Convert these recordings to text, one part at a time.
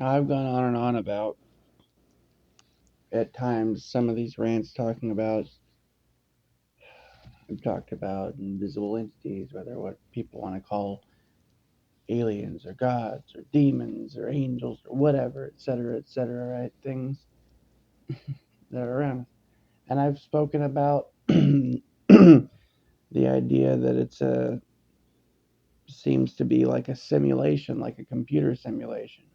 I've gone on and on about, at times, some of these rants talking about, I've talked about invisible entities, whether what people want to call aliens or gods or demons or angels or whatever, etc., right? Things that are around. And I've spoken about the idea that seems to be like a simulation, like a computer simulation.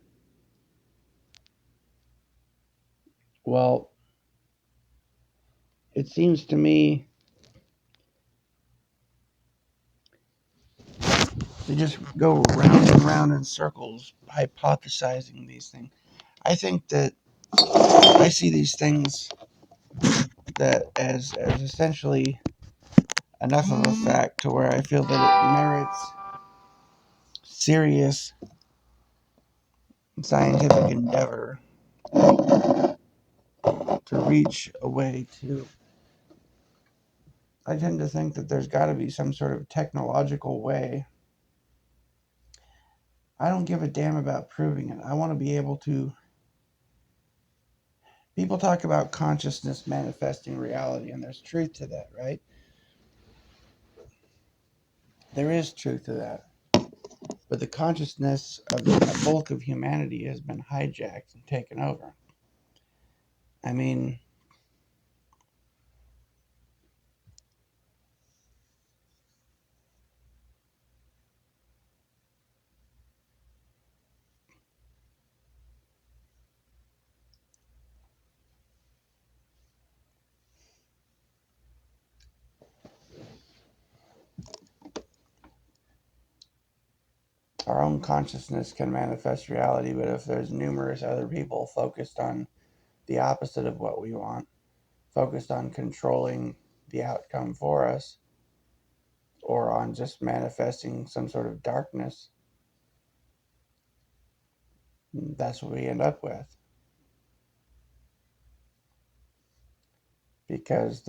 Well, it seems to me to just go round and round in circles hypothesizing these things. I think that I see these things that as essentially enough of a fact to where I feel that it merits serious scientific endeavor to reach a way to. I tend to think that there's got to be some sort of technological way. I don't give a damn about proving it. I want to be able to. People talk about consciousness manifesting reality, and there's truth to that, right? There is truth to that. But the consciousness of the bulk of humanity has been hijacked and taken over. I mean, our own consciousness can manifest reality, but if there's numerous other people focused on the opposite of what we want, focused on controlling the outcome for us, or on just manifesting some sort of darkness, that's what we end up with. Because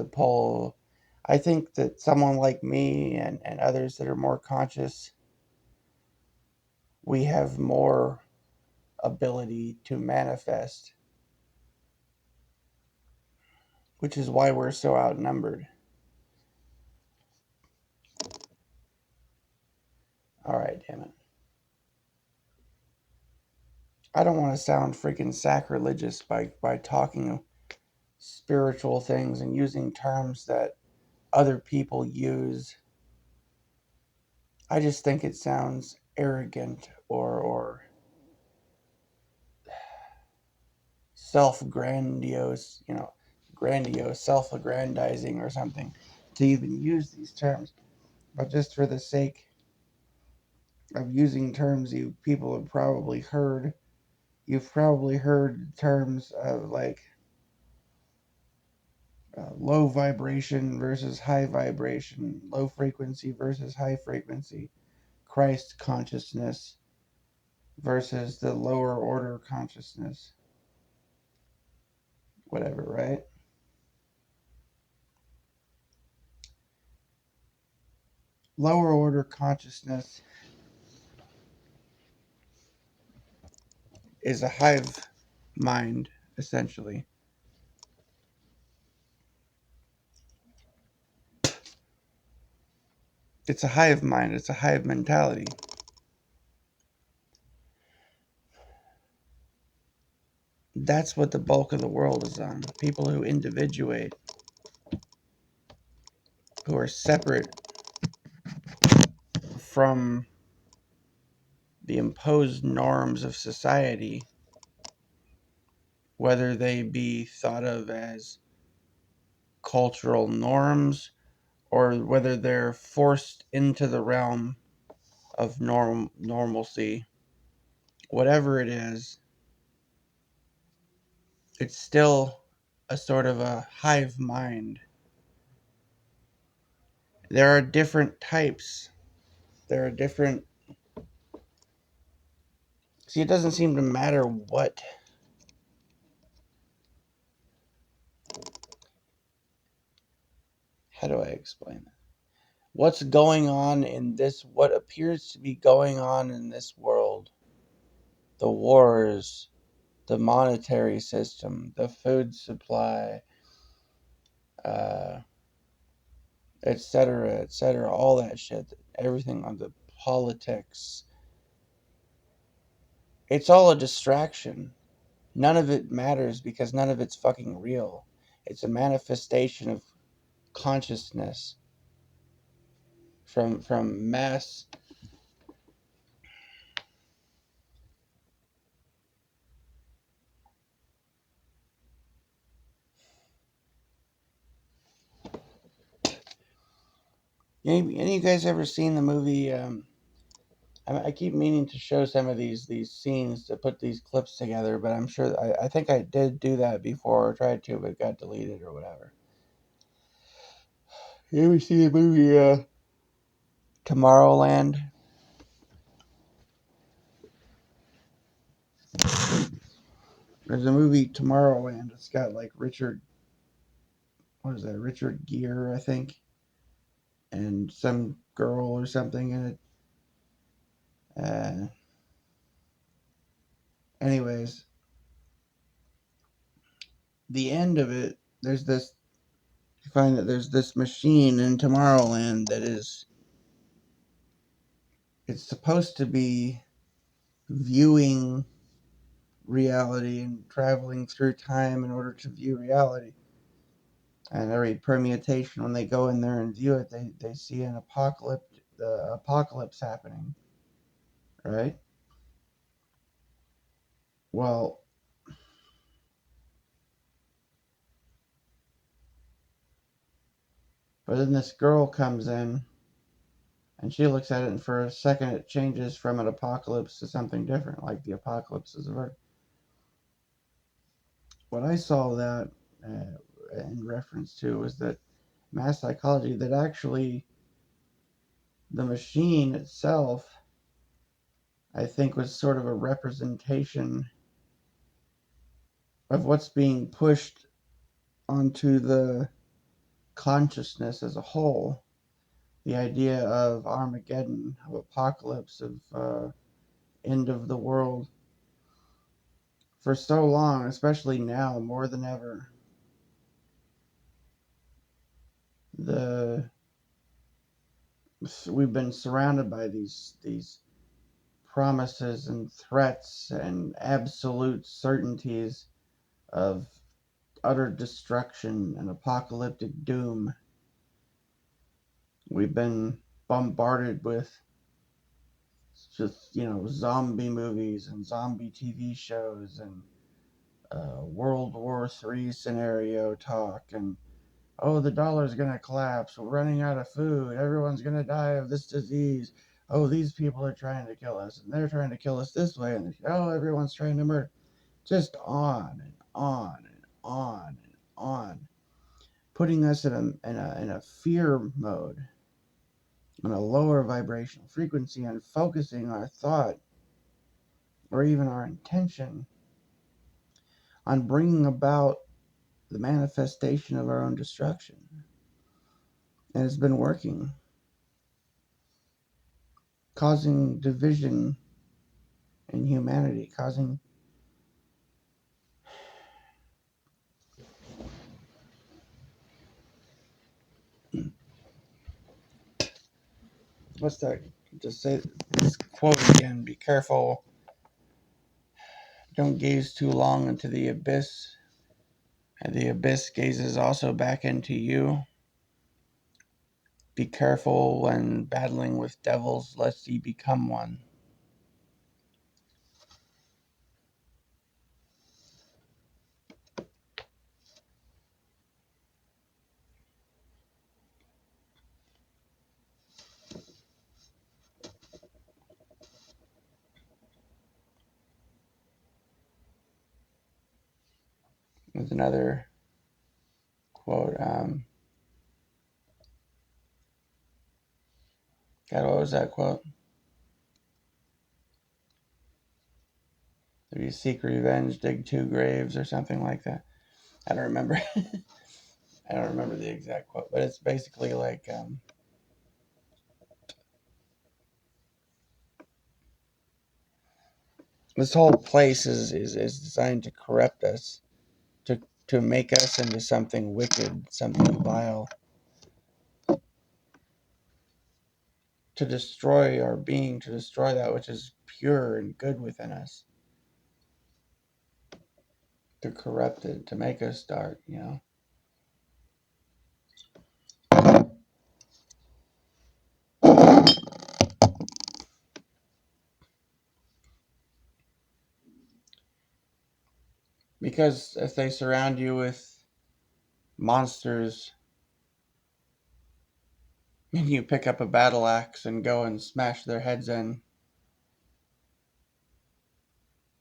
I think that someone like me and others that are more conscious, we have more ability to manifest, which is why we're so outnumbered. All right, damn it. I don't want to sound freaking sacrilegious by talking spiritual things and using terms that other people use. I just think it sounds arrogant or self-grandiose, grandiose, self-aggrandizing or something to even use these terms. But just for the sake of using terms people have probably heard, you've probably heard terms of like low vibration versus high vibration, low frequency versus high frequency, Christ consciousness versus the lower order consciousness, whatever, right? Lower order consciousness is a hive mind, essentially. It's a hive mind, it's a hive mentality. That's what the bulk of the world is on. People who individuate, who are separate from the imposed norms of society, whether they be thought of as cultural norms or whether they're forced into the realm of normalcy, whatever it is, it's still a sort of a hive mind. There are different types. There are different. See, it doesn't seem to matter what. How do I explain that? What's going on in this, what appears to be going on in this world the wars, the monetary system, the food supply, uh, et cetera, all that shit, everything on the politics. It's all a distraction. None of it matters because none of it's fucking real. It's a manifestation of consciousness from mass. Any of you guys ever seen the movie? I keep meaning to show some of these scenes to put these clips together, but I'm sure I think I did do that before or tried to, but it got deleted or whatever. You ever see the movie Tomorrowland? There's a movie Tomorrowland. It's got like what is that? Richard Gere, I think, and some girl or something in it. Anyways, the end of it, you find that there's this machine in Tomorrowland it's supposed to be viewing reality and traveling through time in order to view reality. And every permutation, when they go in there and view it, they see the apocalypse happening, right? Well, but then this girl comes in and she looks at it, and for a second it changes from an apocalypse to something different, like the apocalypse is averted. What I saw that in reference to was that mass psychology, that actually the machine itself, I think, was sort of a representation of what's being pushed onto the consciousness as a whole. The idea of Armageddon, of apocalypse, of end of the world. For so long, especially now more than ever, the we've been surrounded by these promises and threats and absolute certainties of utter destruction and apocalyptic doom. We've been bombarded with just, zombie movies and zombie TV shows and World War III scenario talk, and oh, the dollar's going to collapse, we're running out of food, everyone's going to die of this disease, oh, these people are trying to kill us, and they're trying to kill us this way, and oh, everyone's trying to murder. Just on and on and on and on, putting us in a fear mode, in a lower vibrational frequency, and focusing our thought or even our intention on bringing about the manifestation of our own destruction. And it's been working, causing division in humanity, causing what's that? Just say this quote again: be careful, don't gaze too long into the abyss, and the abyss gazes also back into you. Be careful when battling with devils, lest ye become one. There's another quote. God, what was that quote? If you seek revenge, dig two graves, or something like that. I don't remember. I don't remember the exact quote, but it's basically like, This whole place is designed to corrupt us, to make us into something wicked, something vile, to destroy our being, to destroy that which is pure and good within us, to corrupt it, to make us dark, you know. Because if they surround you with monsters and you pick up a battle axe and go and smash their heads in,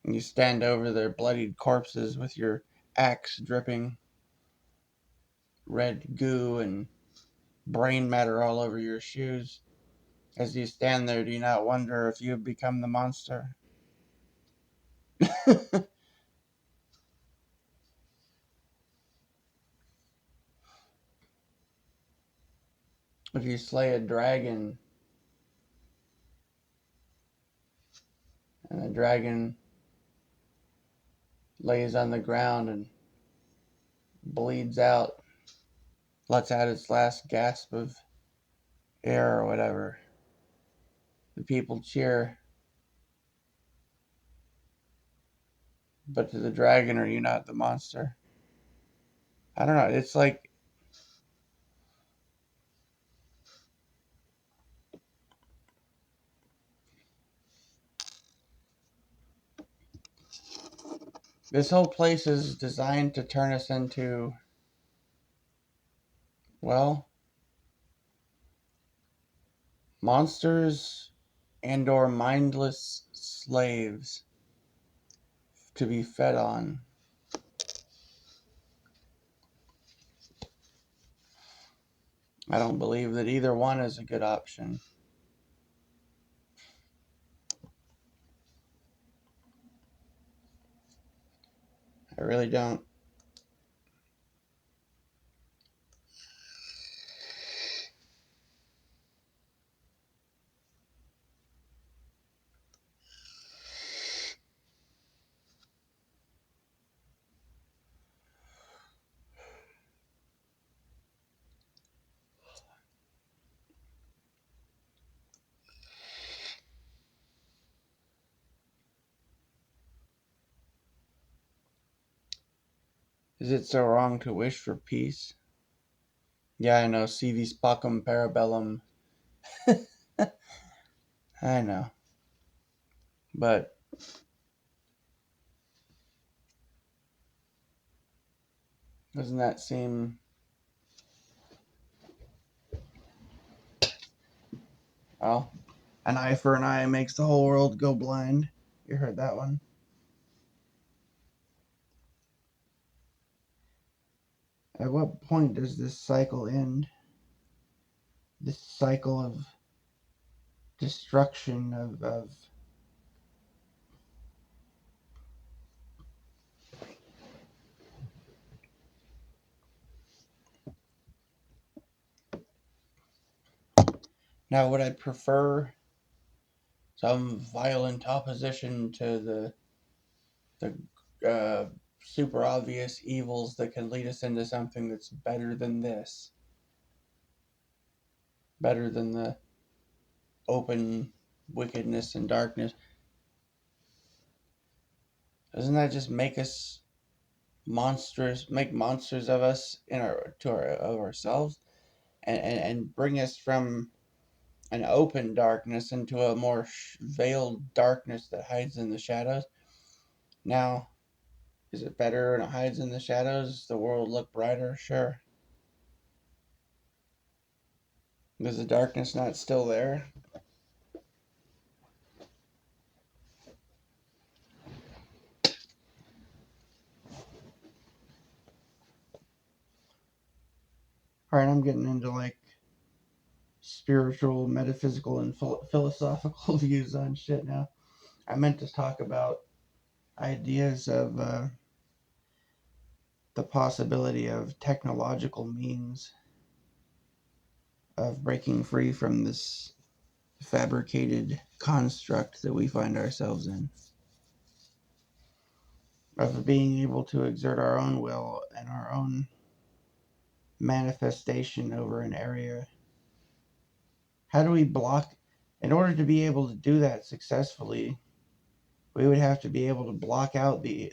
and you stand over their bloodied corpses with your axe dripping red goo and brain matter all over your shoes, as you stand there, do you not wonder if you have become the monster? If you slay a dragon and the dragon lays on the ground and bleeds out, lets out its last gasp of air or whatever, the people cheer. But to the dragon, are you not the monster? I don't know. It's like this whole place is designed to turn us into, well, monsters and or mindless slaves to be fed on. I don't believe that either one is a good option. I really don't. Is it so wrong to wish for peace? Yeah, I know. Si vis pacem parabellum. I know. But doesn't that seem, well, an eye for an eye makes the whole world go blind? You heard that one? At what point does this cycle end? This cycle of destruction, of now, would I prefer some violent opposition to the super obvious evils that can lead us into something that's better than this, better than the open wickedness and darkness? Doesn't that just make us monsters, make monsters of us in of ourselves, and bring us from an open darkness into a more veiled darkness that hides in the shadows? Now, is it better when it hides in the shadows? Does the world look brighter? Sure. Is the darkness not still there? Alright, I'm getting into like spiritual, metaphysical, and philosophical views on shit now. I meant to talk about ideas of the possibility of technological means of breaking free from this fabricated construct that we find ourselves in. of being able to exert our own will and our own manifestation over an area. How do we block? In order to be able to do that successfully, we would have to be able to block out the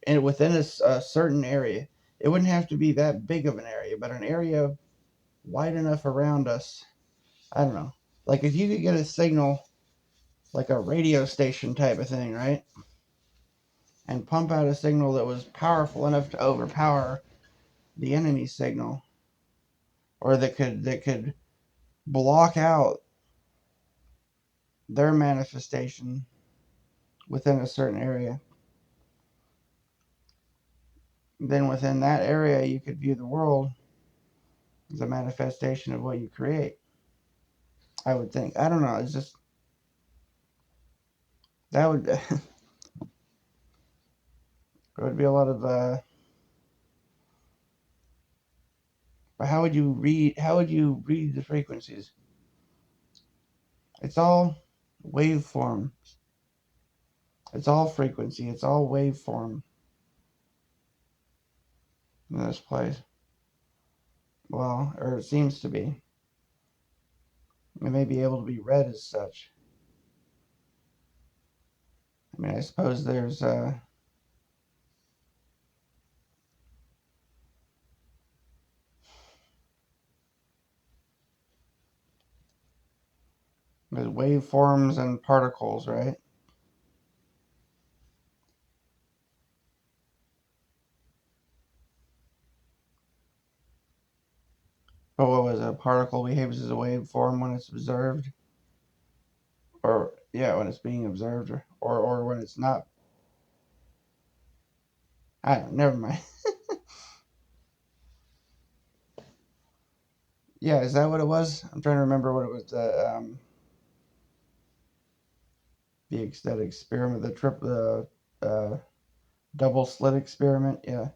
and within a certain area. It wouldn't have to be that big of an area, but an area wide enough around us. I don't know. Like if you could get a signal, like a radio station type of thing, right? And pump out a signal that was powerful enough to overpower the enemy signal, or that could block out their manifestation within a certain area. Then within that area, you could view the world as a manifestation of what you create. I would think. I don't know. It's just that would there would be a lot of. But how would you read? How would you read the frequencies? It's all waveform. It's all frequency. It's all waveform in this place. Well, or it seems to be. It may be able to be read as such. I mean, I suppose there's waveforms and particles, right? But what was it? A particle behaves as a waveform when it's observed, or yeah, when it's being observed, or when it's not. I don't. Never mind. Yeah, is that what it was? I'm trying to remember what it was. That experiment, the double slit experiment. Yeah,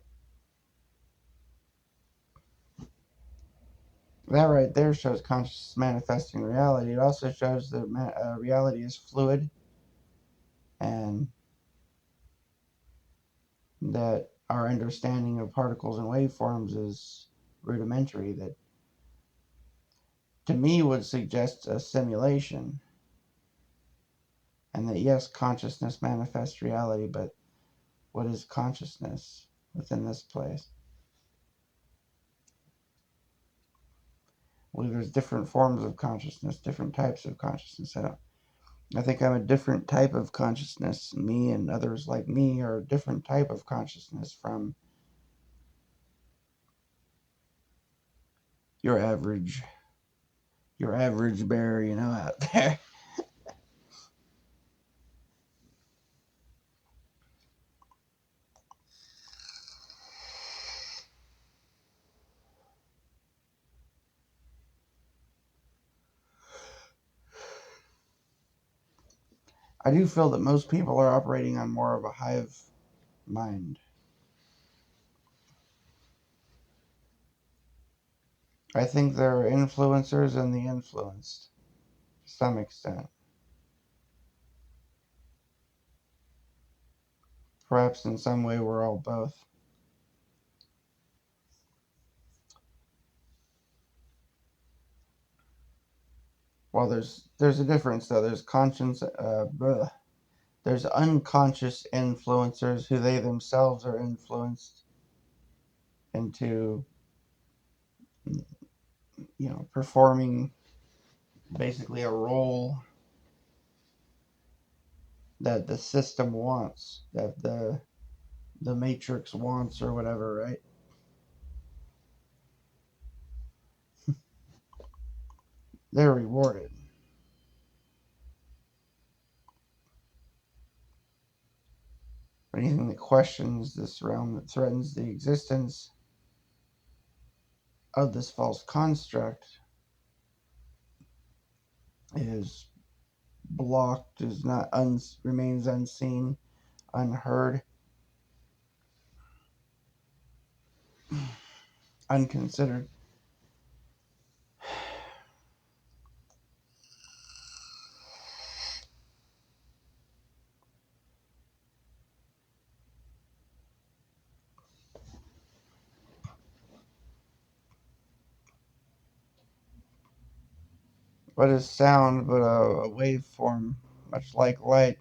that right there shows consciousness manifesting reality. It also shows that reality is fluid, and that our understanding of particles and waveforms is rudimentary. That to me would suggest a simulation, and that yes, consciousness manifests reality, but what is consciousness within this place? Well, there's different forms of consciousness, different types of consciousness. I think I'm a different type of consciousness. Me and others like me are a different type of consciousness from your average bear, out there. I do feel that most people are operating on more of a hive mind. I think there are influencers and the influenced to some extent. Perhaps in some way we're all both. Well, there's a difference though. There's there's unconscious influencers who they themselves are influenced into, performing basically a role that the system wants, that the matrix wants or whatever, right? They're rewarded. Anything that questions this realm, that threatens the existence of this false construct, is blocked, is not remains unseen, unheard, unconsidered. What is sound but a waveform, much like light?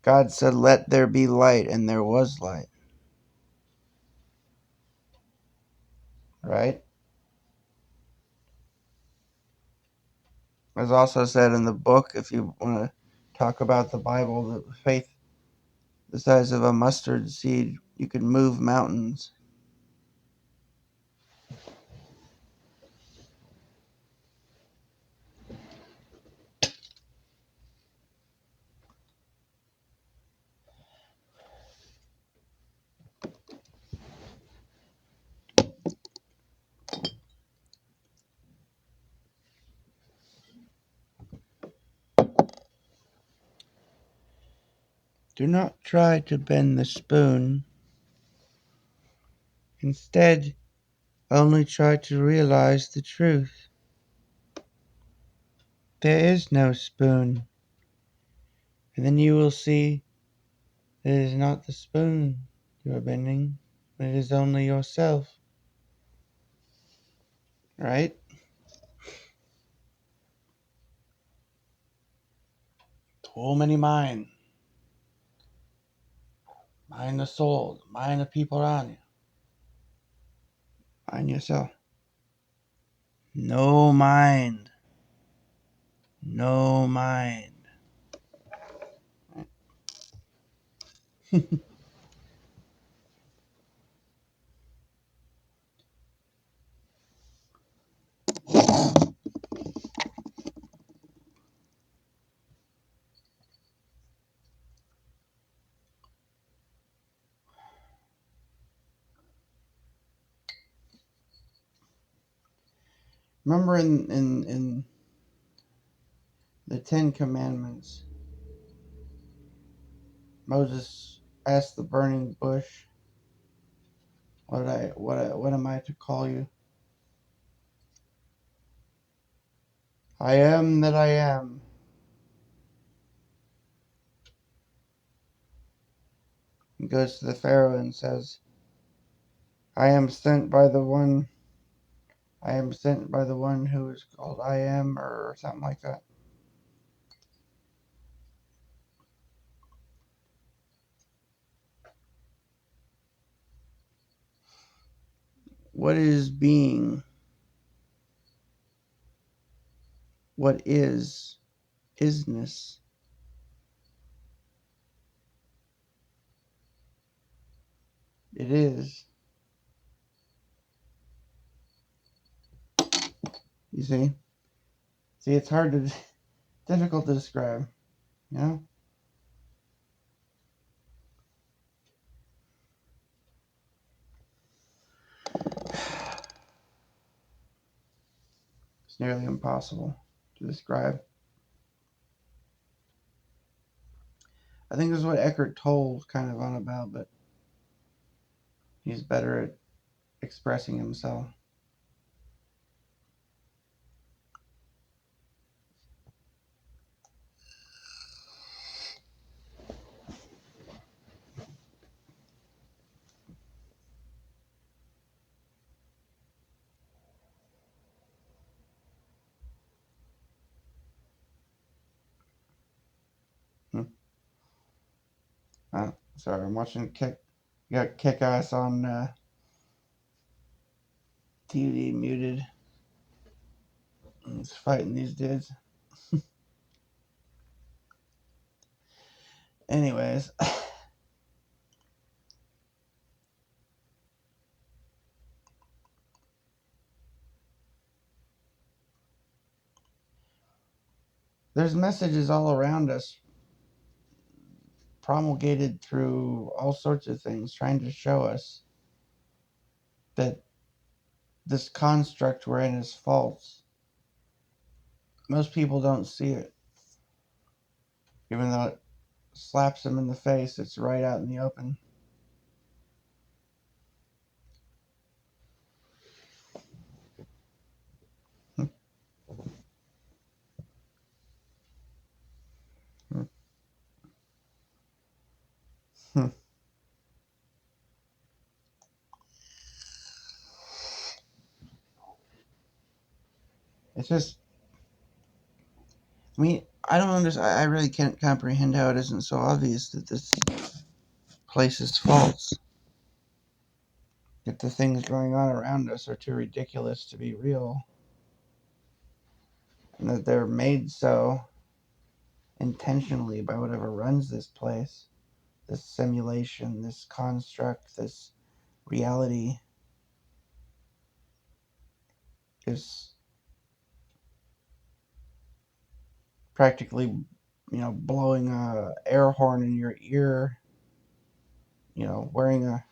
God said, "Let there be light," and there was light. Right? As also said in the book, if you want to talk about the Bible, that faith the size of a mustard seed, you can move mountains. Do not try to bend the spoon. Instead, only try to realize the truth. There is no spoon. And then you will see that it is not the spoon you are bending, but it is only yourself. Right? Too many mind. Mind the soul. Mind the people around you. Mind yourself. No mind. No mind. Remember in the Ten Commandments, Moses asked the burning bush, what am I to call you? I am that I am. He goes to the Pharaoh and says, I am sent by the one who is called I am, or something like that. What is being? What is isness? It is. You see? See, it's difficult to describe, you know? It's nearly impossible to describe. I think this is what Eckhart Tolle's kind of on about, but he's better at expressing himself. Sorry, I'm watching Kick Ass on TV muted. He's fighting these dudes. Anyways, there's messages all around us promulgated through all sorts of things trying to show us that this construct we're in is false. Most people don't see it. Even though it slaps them in the face, it's right out in the open. just, I mean, I don't understand. I really can't comprehend how it isn't so obvious that this place is false. That the things going on around us are too ridiculous to be real. And that they're made so intentionally by whatever runs this place. This simulation, this construct, this reality is practically, blowing a air horn in your ear, wearing a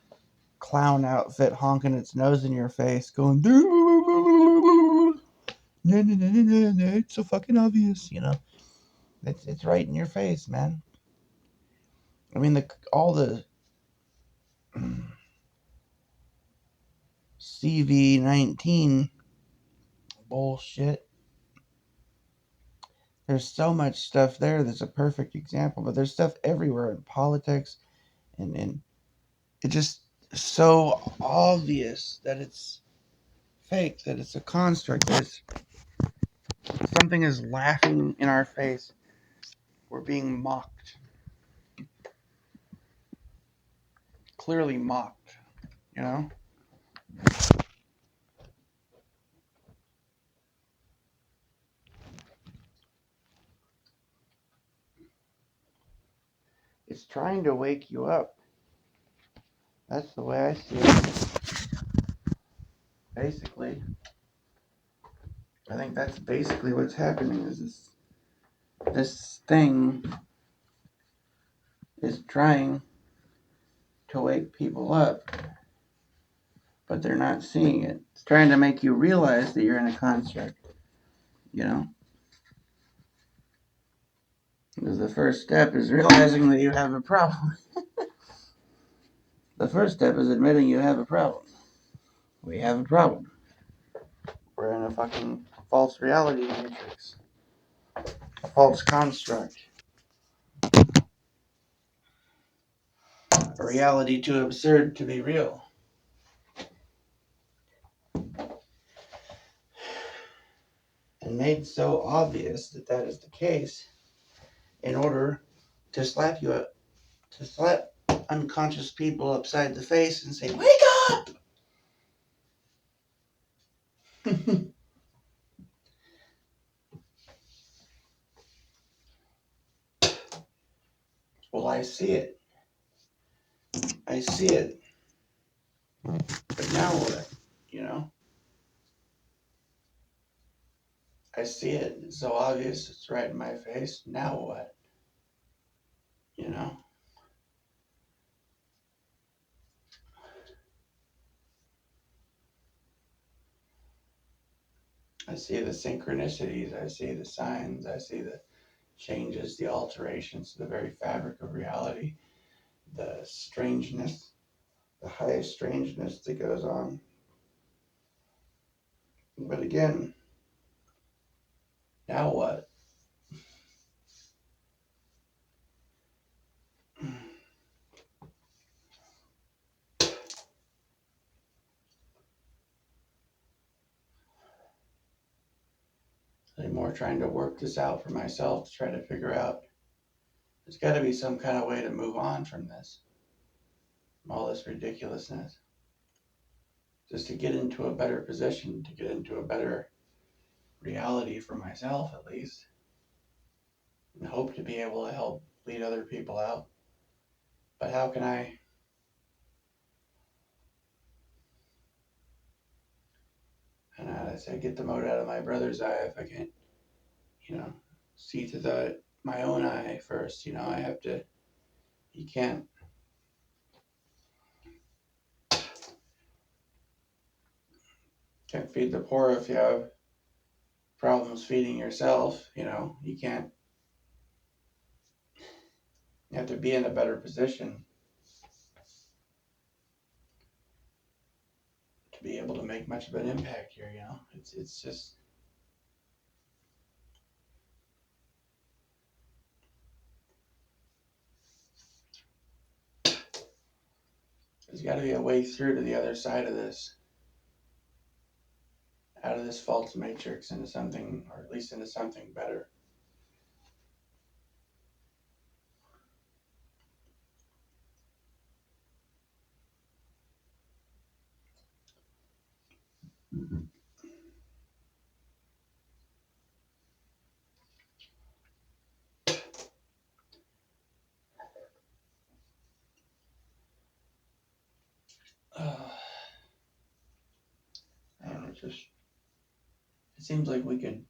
clown outfit, honking its nose in your face, going, no, no, no, no, no, no, it's so fucking obvious, It's right in your face, man. I mean, all the CV-19 bullshit. There's so much stuff there that's a perfect example, but there's stuff everywhere in politics, and it's just so obvious that it's fake, that it's a construct, that something is laughing in our face. We're being mocked. Clearly mocked, you know? It's trying to wake you up. That's the way I see it. Basically. I think that's basically what's happening is this thing is trying to wake people up, but they're not seeing it. It's trying to make you realize that you're in a construct, Because the first step is realizing that you have a problem. The first step is admitting you have a problem. We have a problem. We're in a fucking false reality matrix. A false construct. A reality too absurd to be real. And made so obvious that that is the case in order to slap unconscious people upside the face and say, wake up! Well, I see it. I see it. But now what? I see it. It's so obvious. It's right in my face. Now what? You know? I see the synchronicities. I see the signs. I see the changes, the alterations to the very fabric of reality, the strangeness, the highest strangeness that goes on. But again, now what? I'm more trying to work this out for myself to try to figure out there's got to be some kind of way to move on from this, all this ridiculousness, just to get into a better position, to get into a better reality for myself at least, and hope to be able to help lead other people out. But how can I get the mote out of my brother's eye if I can't, you know, see to my own eye first? I have to. You can't feed the poor if you have problems feeding yourself. You can't. You have to be in a better position to be able to make much of an impact here. It's just. There's got to be a way through to the other side of this. out of this false matrix into something, or at least into something better. And it seems like we could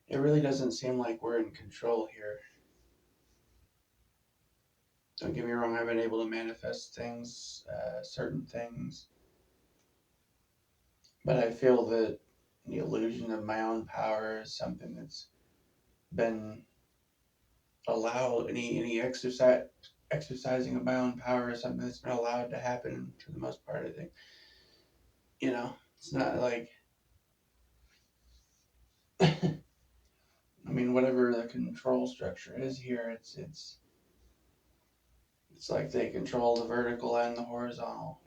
it really doesn't seem like we're in control here. Don't get me wrong, I've been able to manifest things, certain things, but I feel that the illusion of my own power is something that's been allowed, any exercising of my own power is something that's been allowed to happen for the most part, I think. It's not like, I mean, whatever the control structure is here, it's like they control the vertical and the horizontal,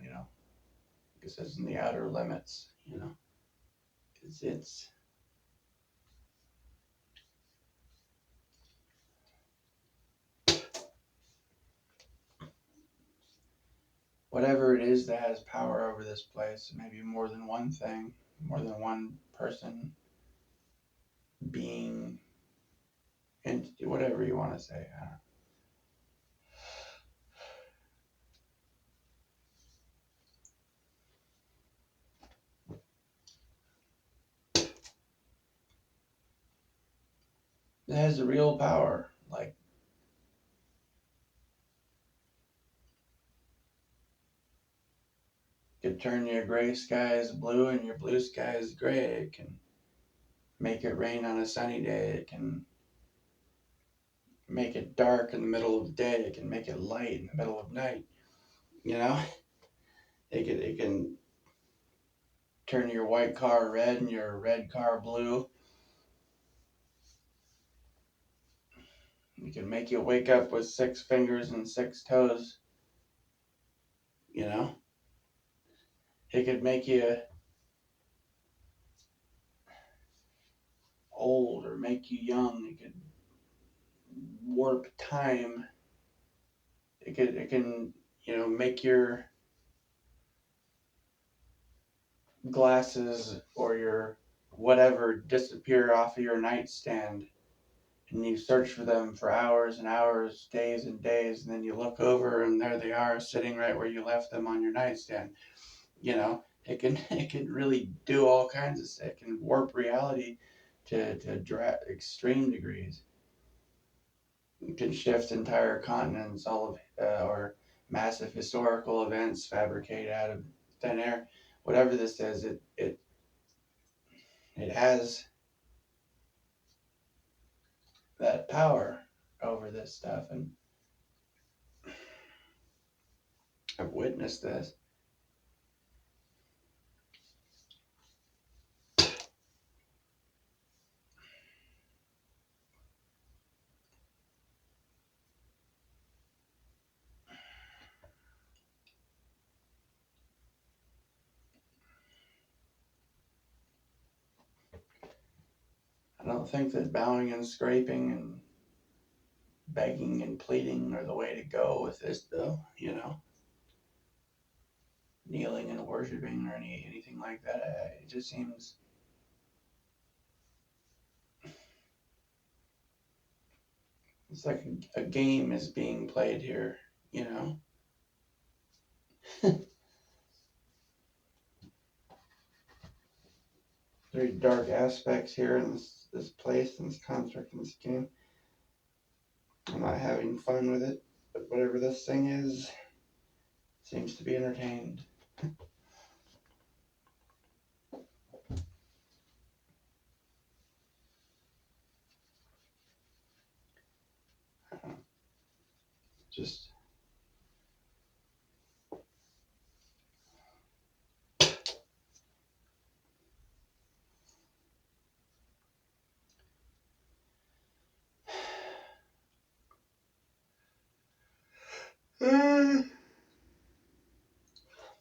because it's in the outer limits, it's whatever it is that has power over this place, maybe more than one thing, more than one person, being, entity, whatever you want to say. I don't know. It has the real power. Like, it could turn your gray skies blue and your blue skies gray. It can make it rain on a sunny day. It can make it dark in the middle of the day. It can make it light in the middle of night. You know, it can turn your white car red and your red car blue. It can make you wake up with 6 fingers and 6 toes. You know, it could make you old or make you young. It could warp time. It can make your glasses or your whatever disappear off of your nightstand, and you search for them for hours and hours, days and days, and then you look over and there they are sitting right where you left them on your nightstand. It can really do all kinds of stuff. It can warp reality to extreme degrees. It can shift entire continents, all of or massive historical events fabricated out of thin air. Whatever this is, it has that power over this stuff, and I've witnessed this. I don't think that bowing and scraping and begging and pleading are the way to go with this, though. Kneeling and worshiping or anything like that. It just seems it's like a game is being played here. You know. Very dark aspects here in this place, in this construct, in this game. I'm not having fun with it, but whatever this thing is, seems to be entertained. Just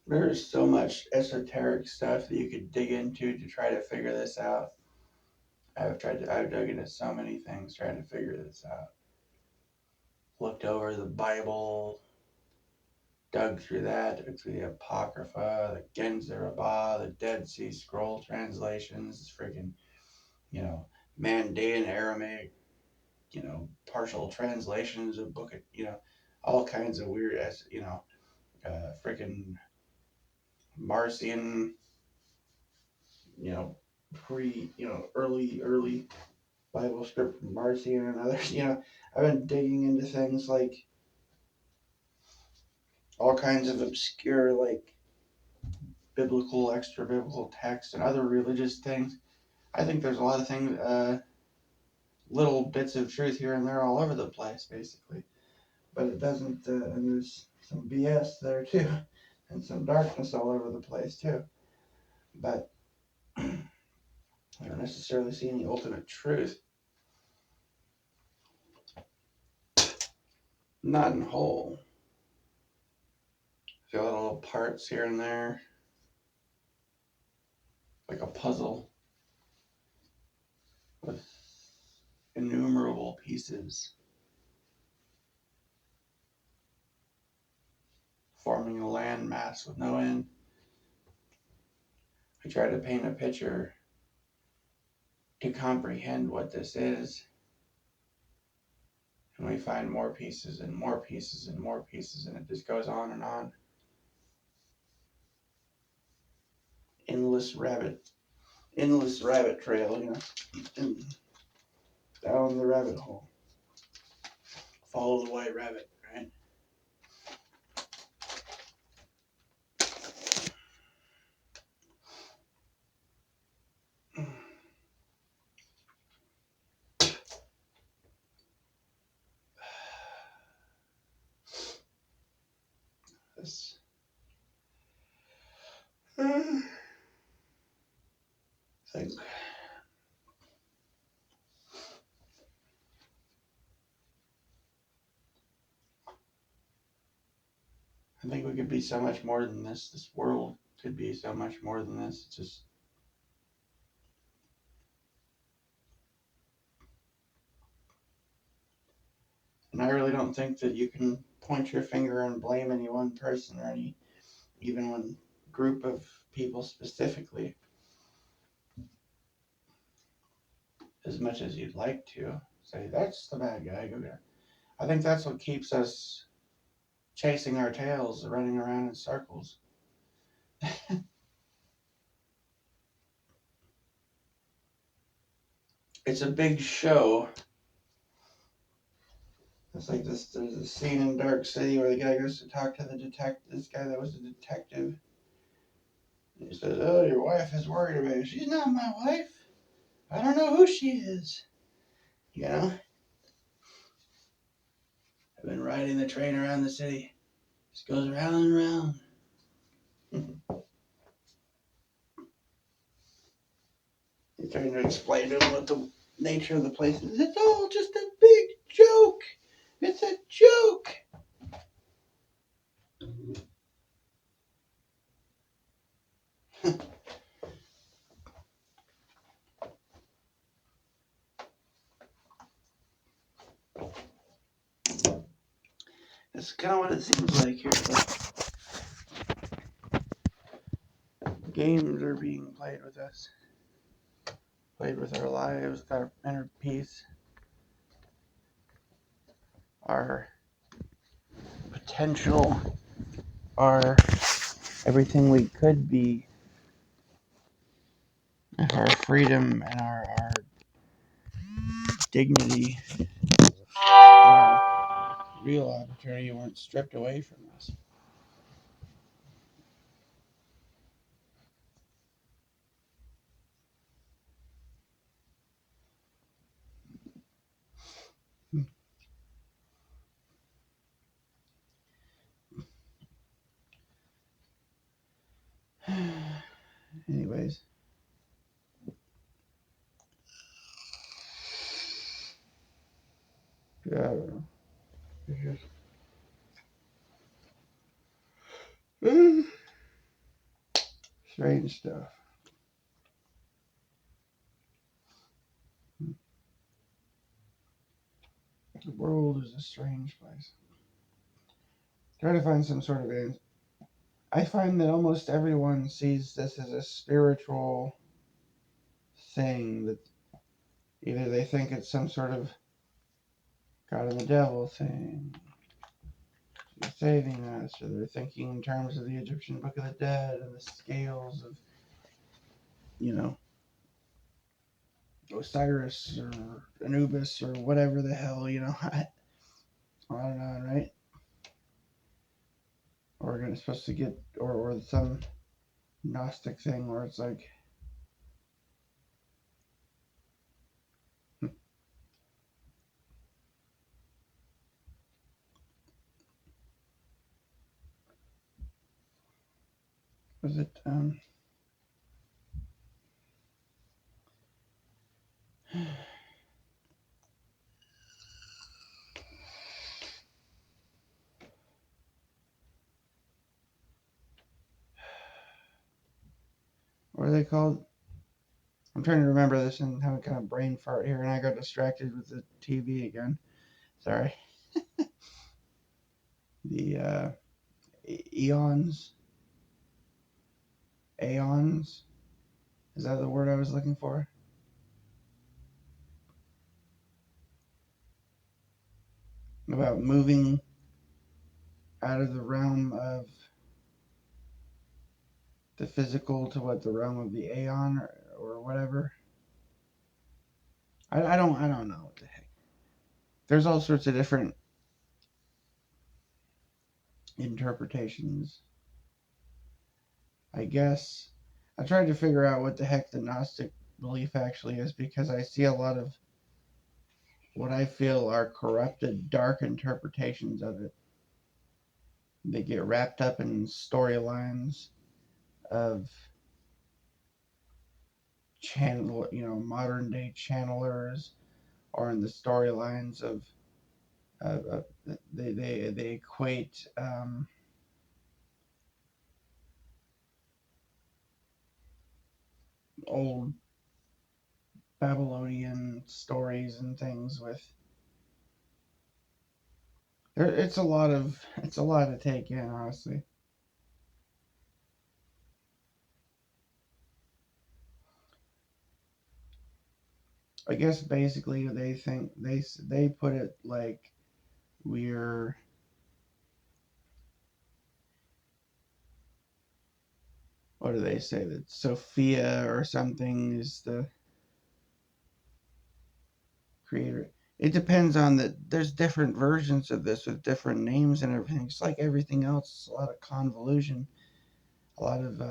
There's so much esoteric stuff that you could dig into to try to figure this out. I've dug into so many things trying to figure this out. Looked over the Bible, dug through that, dug through the Apocrypha, the Genzer Rabbah, the Dead Sea Scroll translations, freaking, you know, Mandaean Aramaic, partial translations of book, all kinds of weird, freaking Marcion, early Bible script from Marcion and others. I've been digging into things like all kinds of obscure, like biblical, extra biblical texts and other religious things. I think there's a lot of things, little bits of truth here and there all over the place, basically. But it doesn't, and there's some BS there too, and some darkness all over the place too. But I don't necessarily see any ultimate truth. Not in whole. Feel little parts here and there, like a puzzle with innumerable pieces forming a landmass with no end. I try to paint a picture to comprehend what this is, and we find more pieces and more pieces and more pieces, and it just goes on and on. Endless rabbit trail, and down the rabbit hole. Follow the white rabbit, right? This thing. I think we could be so much more than this. This world could be so much more than this. It's just, and I really don't think that you can point your finger and blame any one person or even one group of people specifically, as much as you'd like to say that's the bad guy. Go there. I think that's what keeps us chasing our tails, running around in circles. It's a big show. It's like this. There's a scene in Dark City where the guy goes to talk to the detective. This guy that was a detective. And he says, "Oh, your wife is worried about you." "She's not my wife. I don't know who she is." I've been riding the train around the city. Just goes round and round. He's trying to explain to him what the nature of the place is. It's all just a big joke. It's a joke. That's kind of what it seems like here. Like games are being played with us, played with our lives, with our inner peace, our potential, our everything we could be, our freedom and our dignity, our real opportunity weren't stripped away from us. Anyways, yeah, I don't know. Strange stuff. The world is a strange place. Try to find some sort of answer. I find that almost everyone sees this as a spiritual thing, that either they think it's some sort of God and the devil thing, saving us, or they're thinking in terms of the Egyptian Book of the Dead and the scales of, Osiris or Anubis or whatever the hell, on and on, right? Or we're supposed to get, or some Gnostic thing where it's like, was it, what are they called? I'm trying to remember this and have a kind of brain fart here, and I got distracted with the TV again. Sorry. The eons, aeons. Is that the word I was looking for? About moving out of the realm of the physical to what, the realm of the aeon, or whatever. I don't know what the heck. There's all sorts of different interpretations. I guess I tried to figure out what the heck the Gnostic belief actually is, because I see a lot of what I feel are corrupted, dark interpretations of it. They get wrapped up in storylines of modern day channelers, or in the storylines of they equate old Babylonian stories and things with. It's a lot to take in, honestly. I guess basically they think they put it like we're, what do they say, that Sophia or something is the creator. It depends on there's different versions of this with different names and everything. It's like everything else, it's a lot of convolution, a lot of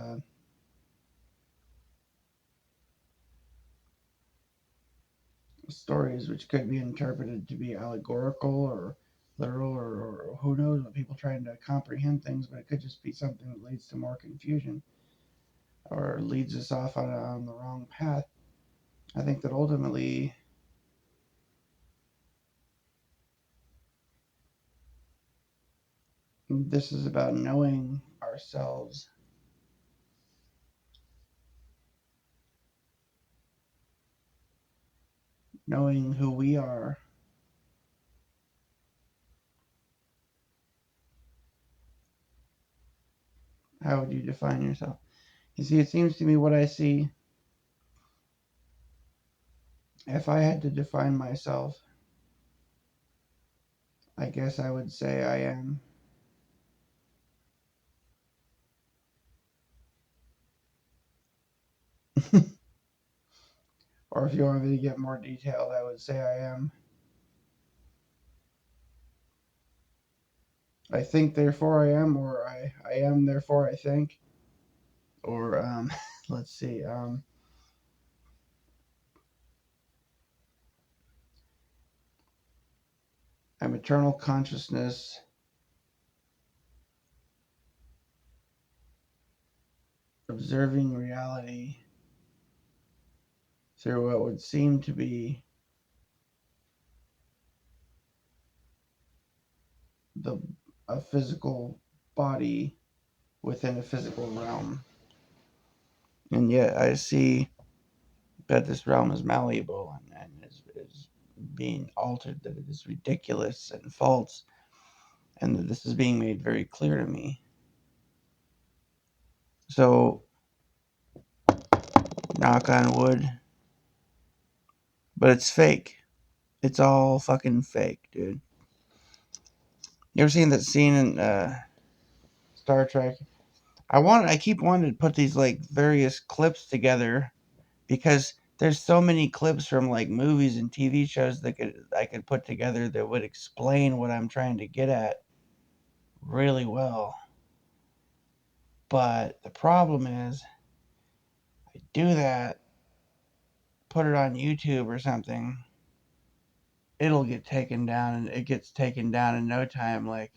stories which could be interpreted to be allegorical or literal, or who knows, what people trying to comprehend things, but it could just be something that leads to more confusion or leads us off on the wrong path. I think that ultimately this is about knowing ourselves, knowing who we are. How would you define yourself? You see, it seems to me what I see, if I had to define myself, I guess I would say I am. Or if you want me to get more detailed, I would say I am. I think, therefore I am, or I am, therefore I think. Or, let's see, I'm eternal consciousness observing reality through what would seem to be a physical body within a physical realm. And yet I see that this realm is malleable and is being altered, that it is ridiculous and false, and that this is being made very clear to me. So, knock on wood, but it's fake. It's all fucking fake, dude. You ever seen that scene in Star Trek? I keep wanting to put these like various clips together because there's so many clips from like movies and TV shows that I could put together that would explain what I'm trying to get at really well. But the problem is, I do that, put it on YouTube or something, it'll get taken down, and it gets taken down in no time. Like,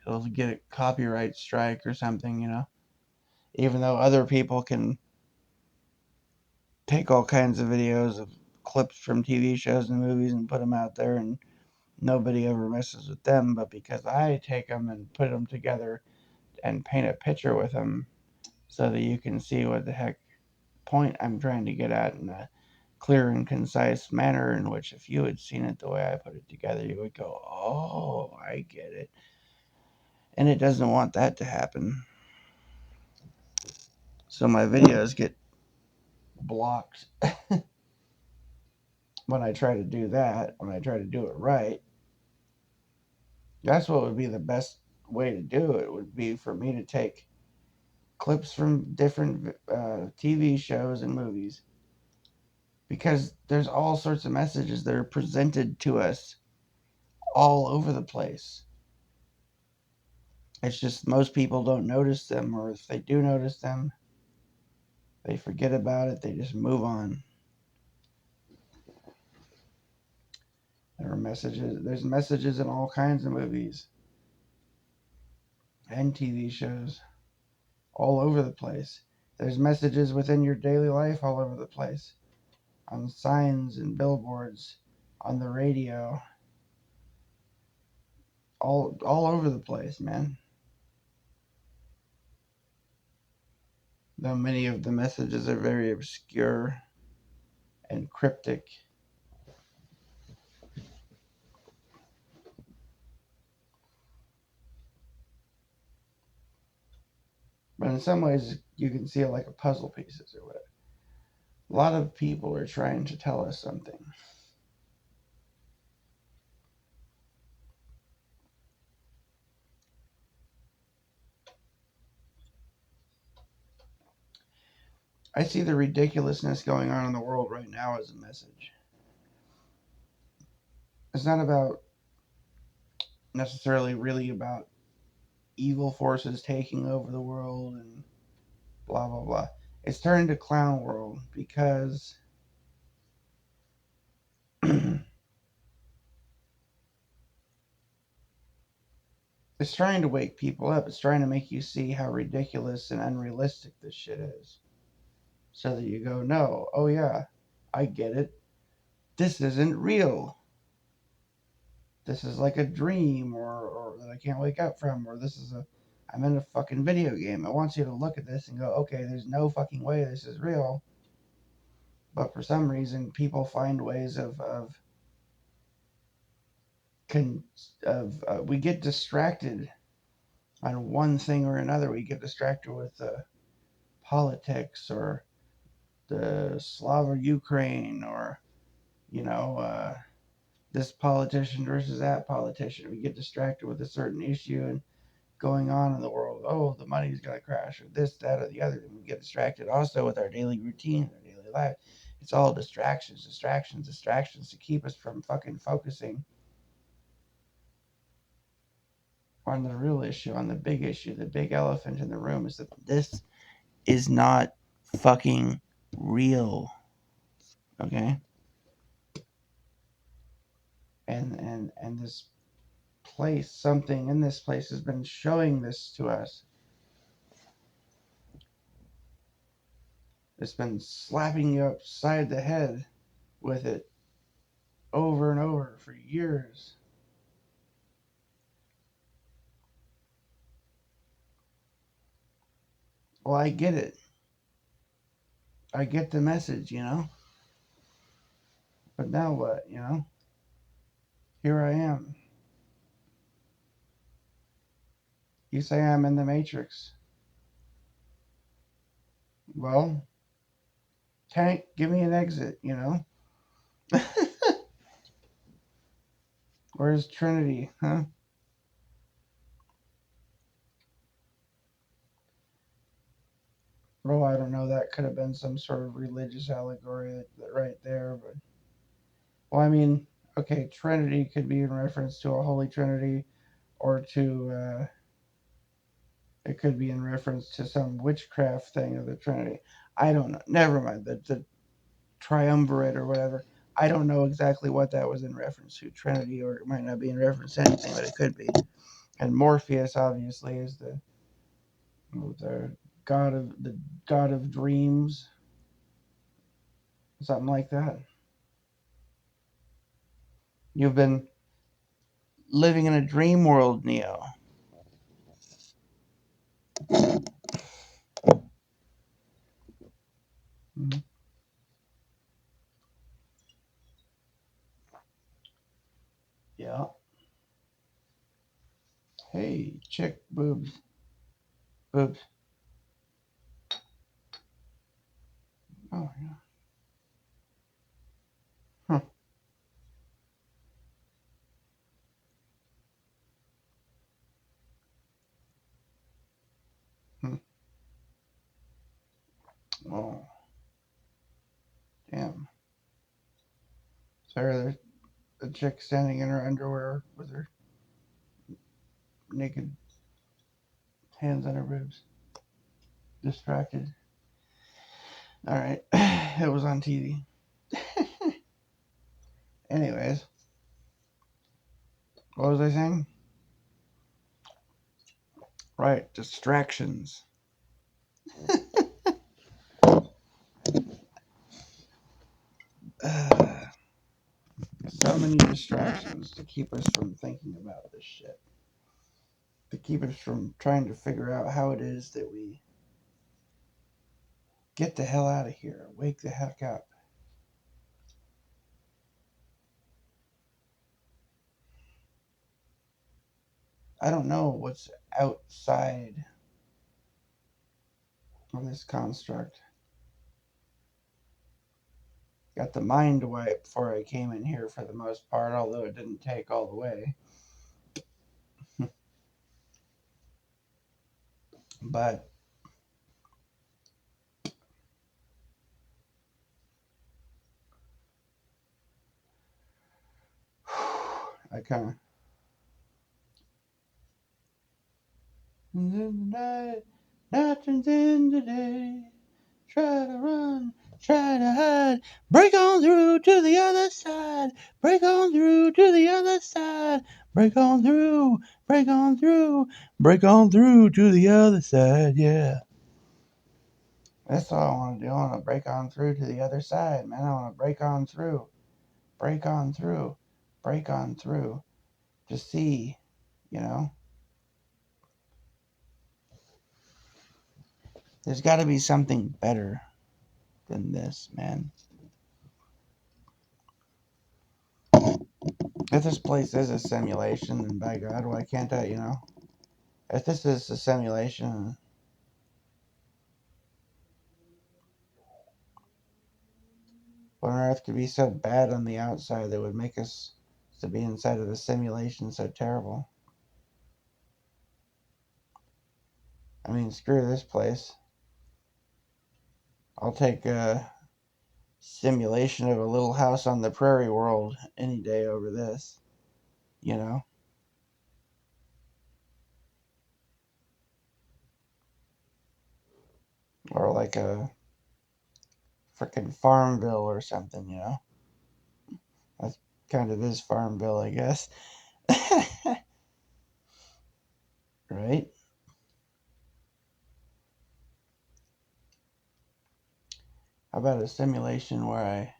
it'll get a copyright strike or something, you know? Even though other people can take all kinds of videos of clips from TV shows and movies and put them out there, and nobody ever messes with them. But because I take them and put them together and paint a picture with them so that you can see what the heck point I'm trying to get at in a clear and concise manner, in which if you had seen it the way I put it together, you would go, oh, I get it. And it doesn't want that to happen. So my videos get blocked when I try to do that, when I try to do it right. That's what would be the best way to do it, would be for me to take clips from different TV shows and movies, because there's all sorts of messages that are presented to us all over the place. It's just most people don't notice them, or if they do notice them, they forget about it, they just move on. There's messages in all kinds of movies and TV shows all over the place. There's messages within your daily life all over the place, on signs and billboards, on the radio, all over the place, man. Though many of the messages are very obscure and cryptic. But in some ways, you can see it like a puzzle pieces or whatever. A lot of people are trying to tell us something. I see the ridiculousness going on in the world right now as a message. It's not about necessarily really about evil forces taking over the world and blah blah blah. It's turned to clown world because it's trying to wake people up. It's trying to make you see how ridiculous and unrealistic this shit is. So that you go, no, oh yeah, I get it. This isn't real. This is like a dream, or that I can't wake up from, or I'm in a fucking video game. It wants you to look at this and go, okay, there's no fucking way this is real. But for some reason, people find ways we get distracted on one thing or another. We get distracted with politics, or the Slava Ukraine, or you know, this politician versus that politician. We get distracted with a certain issue and going on in the world. Oh, the money's gonna crash, or this, that, or the other. And we get distracted also with our daily routine, our daily life. It's all distractions, distractions, distractions to keep us from fucking focusing on the real issue, on the big issue. The big elephant in the room is that this is not fucking real. Okay? And this place, something in this place has been showing this to us. It's been slapping you upside the head with it over and over for years. Well, I get it. I get the message, But now what? Here I am. You say I'm in the Matrix. Well, Tank, give me an exit. Where's Trinity, huh? Oh, I don't know. That could have been some sort of religious allegory right there. But, well, I mean, okay, Trinity could be in reference to a Holy Trinity, or it could be in reference to some witchcraft thing of the Trinity. I don't know. Never mind. The triumvirate or whatever. I don't know exactly what that was in reference to, Trinity, or it might not be in reference to anything, but it could be. And Morpheus obviously is the god of dreams, something like that. You've been living in a dream world, Neo. Mhm. Yeah. Hey, chick, boobs, boobs. Oh yeah. Huh. Hmm. Oh, damn. Sorry, there's a chick standing in her underwear with her naked hands on her boobs, distracted. All right, it was on TV. Anyways, what was I saying? Right, distractions. Uh, so many distractions to keep us from thinking about this shit. To keep us from trying to figure out how it is that we get the hell out of here. Wake the heck up. I don't know what's outside of this construct. Got the mind wipe before I came in here for the most part, although it didn't take all the way. But I kind of. In the night turns into day. Try to run, try to hide. Break on through to the other side. Break on through to the other side. Break on through, break on through, break on through to the other side. Yeah. That's all I want to do. I want to break on through to the other side, man. I want to break on through, break on through, break on through. To see, you know, there's got to be something better than this, man. If this place is a simulation, then by God, why can't I? If this is a simulation, what on earth could be so bad on the outside that would make us to be inside of the simulation so terrible? I mean, screw this place. I'll take a simulation of a little house on the prairie world any day over this, you know? Or like a frickin' Farmville or something. That's kind of is Farmville, I guess. Right? How about a simulation where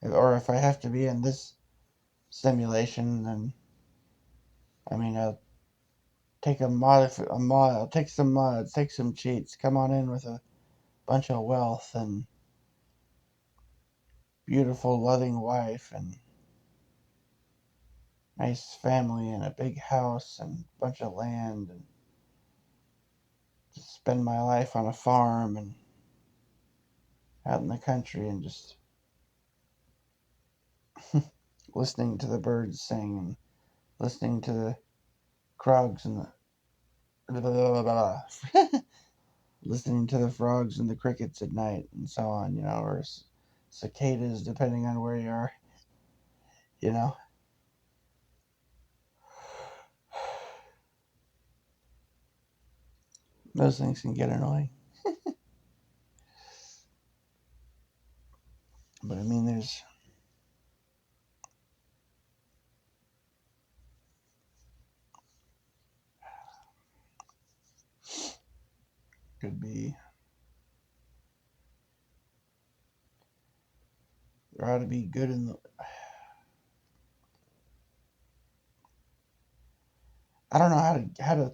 or if I have to be in this simulation, then I mean, I'll take some mods, take some cheats, come on in with a bunch of wealth and beautiful, loving wife and nice family and a big house and a bunch of land and just spend my life on a farm and out in the country and just listening to the birds sing and listening to the frogs and the listening to the frogs and the crickets at night and so on, or cicadas depending on where you are, you know. Those things can get annoying. But I mean, there's could be there ought to be good in the. I don't know how to.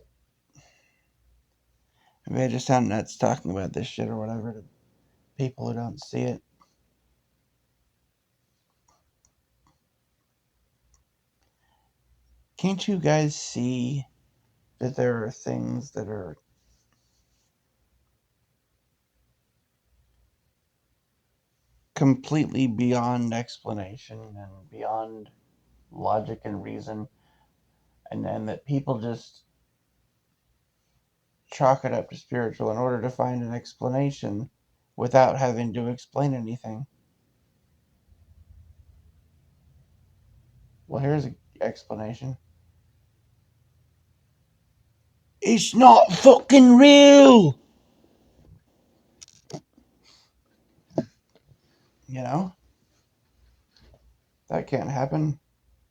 Maybe I just sound nuts talking about this shit or whatever to people who don't see it. Can't you guys see that there are things that are completely beyond explanation and beyond logic and reason, and that people just chalk it up to spiritual in order to find an explanation without having to explain anything? Well, here's an explanation. It's not fucking real! You know? That can't happen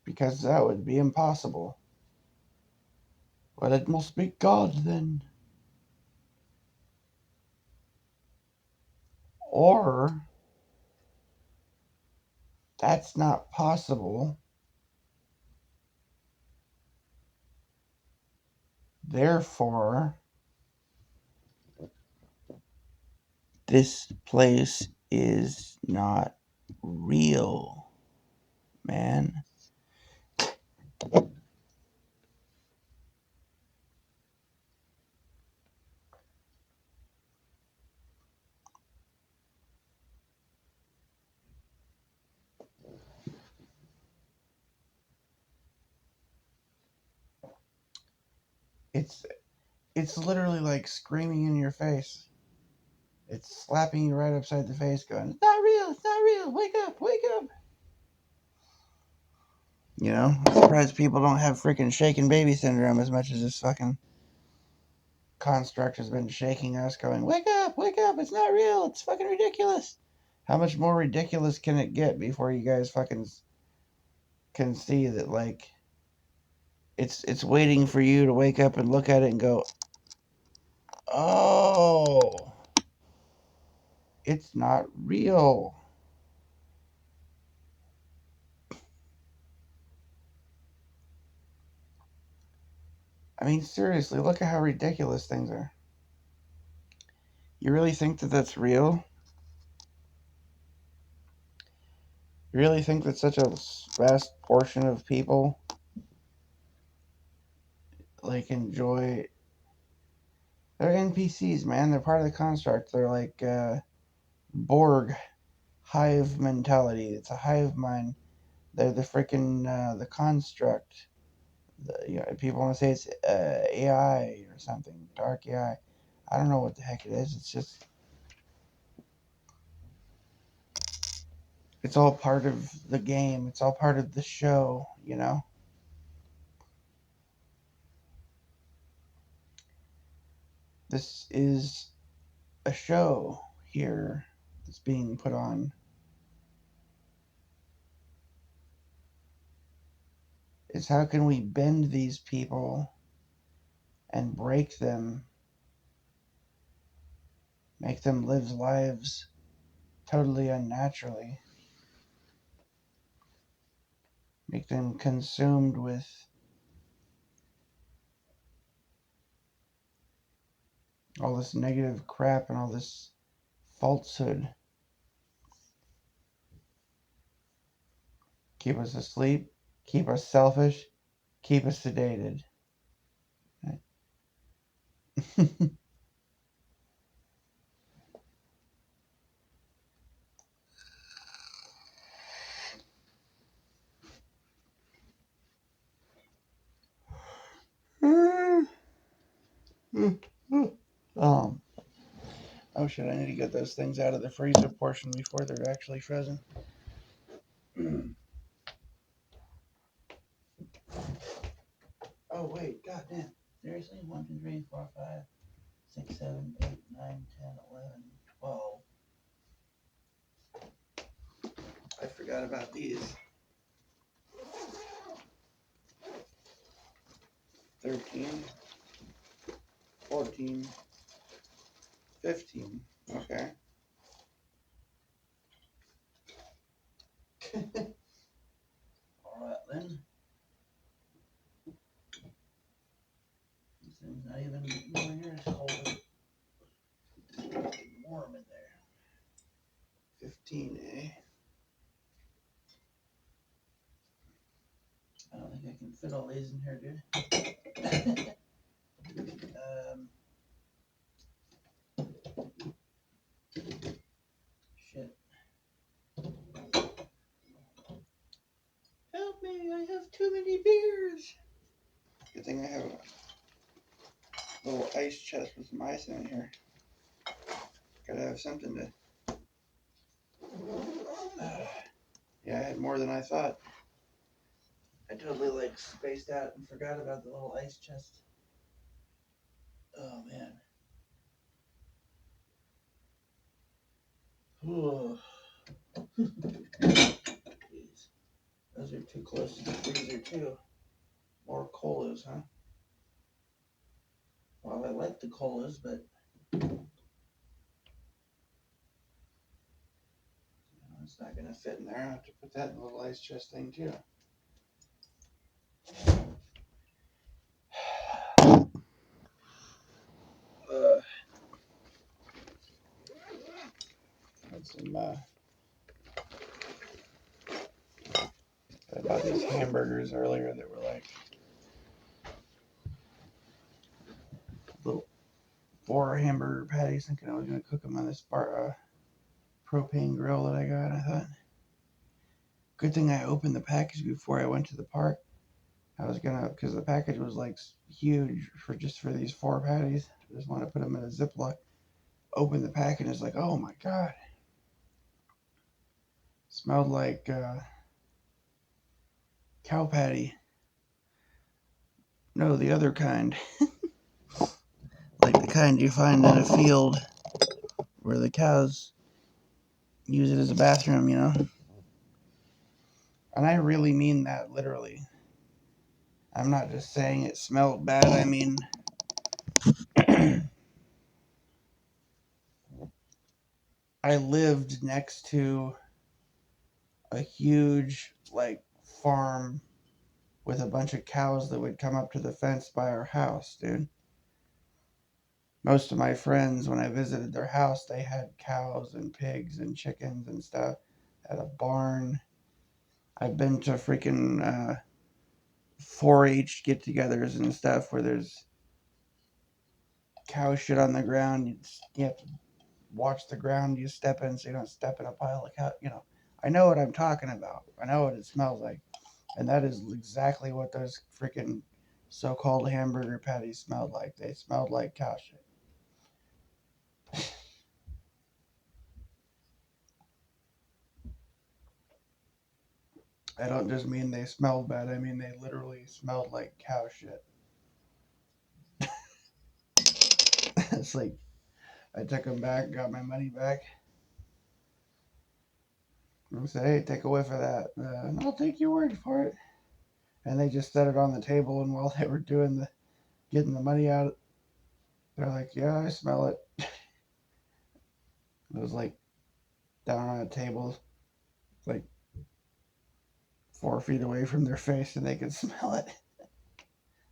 because that would be impossible. Well, it must be God then. Or, that's not possible. Therefore, this place is not real, man. It's it's literally like screaming in your face. It's slapping you right upside the face, going, "It's not real! It's not real! Wake up! Wake up!" I'm surprised people don't have freaking shaken baby syndrome as much as this fucking construct has been shaking us, going, wake up, it's not real, it's fucking ridiculous. How much more ridiculous can it get before you guys fucking can see that, like, it's waiting for you to wake up and look at it and go, oh, it's not real. I mean, seriously, look at how ridiculous things are. You really think that that's real? You really think that such a vast portion of people, like, enjoy. They're NPCs, man. They're part of the construct. They're like Borg hive mentality. It's a hive mind. They're the freaking the construct. People want to say it's AI or something, dark AI. I don't know what the heck it is. It's just it's all part of the game. It's all part of the show. This is a show here that's being put on. It's how can we bend these people and break them, make them live lives totally unnaturally, make them consumed with All this negative crap and all this falsehood. Keep us asleep, keep us selfish, keep us sedated. um, oh shit, I need to get those things out of the freezer portion before they're actually frozen. Oh wait, goddamn. Seriously? 1, 2, 3, 4, 5, 6, 7, 8, 9, 10, 11, 12. I forgot about these. 13, 14, 15. Okay. Alright then. This thing's not even nowhere near as cold. It's warm in there. 15, eh? I don't think I can fit all these in here, dude. Shit. Help me, I have too many beers. Good thing I have a little ice chest with some ice in here. Gotta have something to... Yeah, I had more than I thought. I totally like spaced out and forgot about the little ice chest. Oh man. Jeez. Those are too close to the freezer too. More colas, huh? Well, I like the colas, but it's not gonna fit in there. I have to put that in the little ice chest thing too. Had some I bought these hamburgers earlier that were like little 4 hamburger patties, thinking I was gonna cook them on this propane grill that I got. I thought, good thing I opened the package before I went to the park. I was gonna, because the package was like huge for these 4 patties. I just want to put them in a Ziploc. Open the package, and it's like, oh my god, smelled like cow patty. No, the other kind, like the kind you find in a field where the cows use it as a bathroom, you know. And I really mean that literally. I'm not just saying it smelled bad. I mean, I lived next to a huge like farm with a bunch of cows that would come up to the fence by our house, dude. Most of my friends, when I visited their house, they had cows and pigs and chickens and stuff. Had a barn. I've been to freaking 4-H get-togethers and stuff where there's cow shit on the ground. You have to watch the ground you step in so you don't step in a pile of cow. You know, I know what I'm talking about. I know what it smells like. And that is exactly what those freaking so-called hamburger patties smelled like. They smelled like cow shit. I don't just mean they smelled bad. I mean they literally smelled like cow shit. It's like I took them back, got my money back. And said, hey, take a whiff of that. And I'll take your word for it. And they just set it on the table, and while they were getting the money out, they're like, yeah, I smell it. It was like down on a table, like 4 feet away from their face, and they could smell it.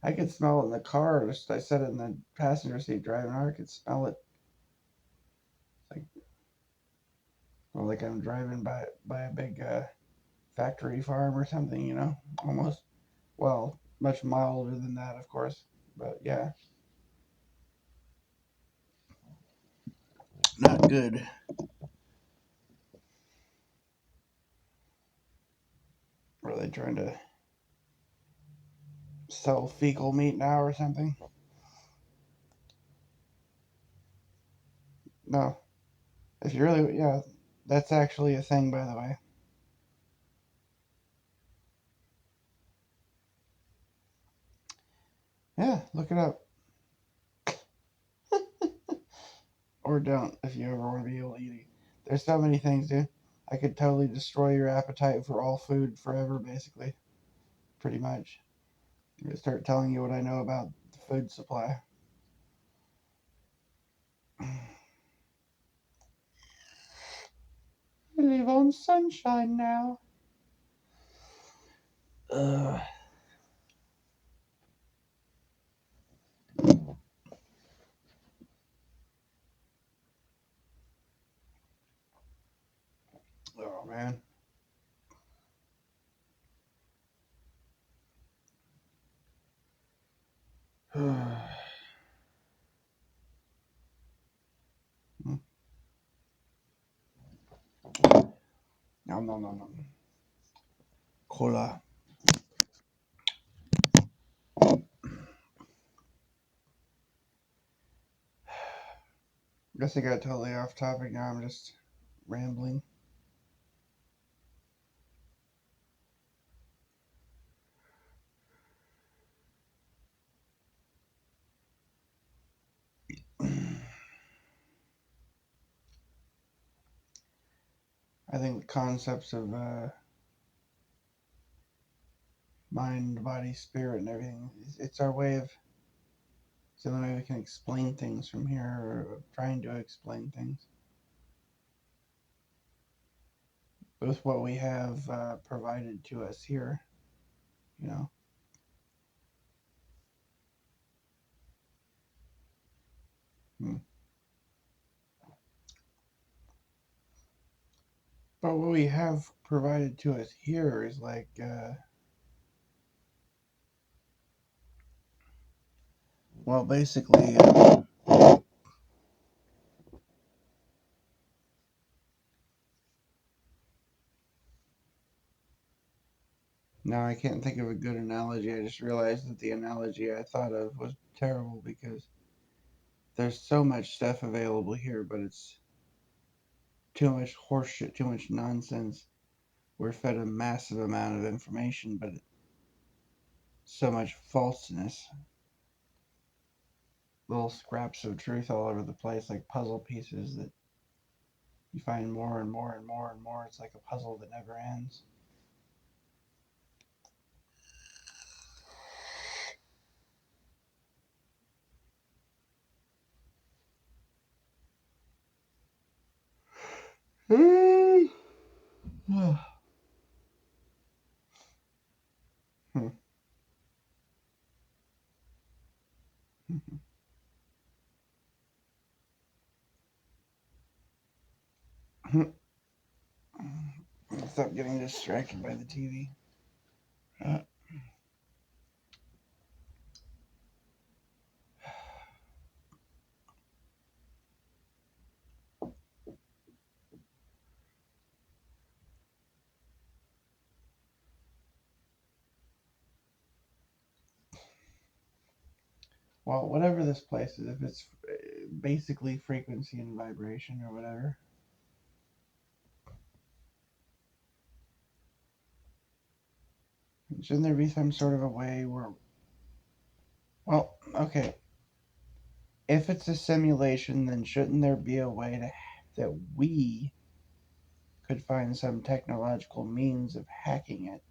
I could smell it in the car. Just I sat in the passenger seat driving. I could smell it. Like, well, like I'm driving by a big factory farm or something. You know, almost. Well, much milder than that, of course. But yeah, not good. Are they trying to sell fecal meat now or something? No. If you really, yeah, that's actually a thing, by the way. Yeah, look it up. Or don't if you ever want to be able to eat it. There's so many things, dude. I could totally destroy your appetite for all food forever, basically. Pretty much. I'm gonna start telling you what I know about the food supply. We live on sunshine now. Ugh. Oh, man. No, no, no, no. Cola. Guess I got totally off topic now. I'm just rambling. I think the concepts of mind, body, spirit, and everything, it's our way of, it's the only way we can explain things from here, or trying to explain things. With what we have provided to us here, you know. Hmm. But what we have provided to us here is like, well, basically, now I can't think of a good analogy. I just realized that the analogy I thought of was terrible because there's so much stuff available here, but it's too much horseshit, too much nonsense. We're fed a massive amount of information, but so much falseness. Little scraps of truth all over the place, like puzzle pieces that you find more and more and more and more. It's like a puzzle that never ends. Stop getting distracted by the TV. Well, whatever this place is, if it's basically frequency and vibration or whatever, shouldn't there be some sort of a way where, well, okay, if it's a simulation, then shouldn't there be a way that we could find some technological means of hacking it,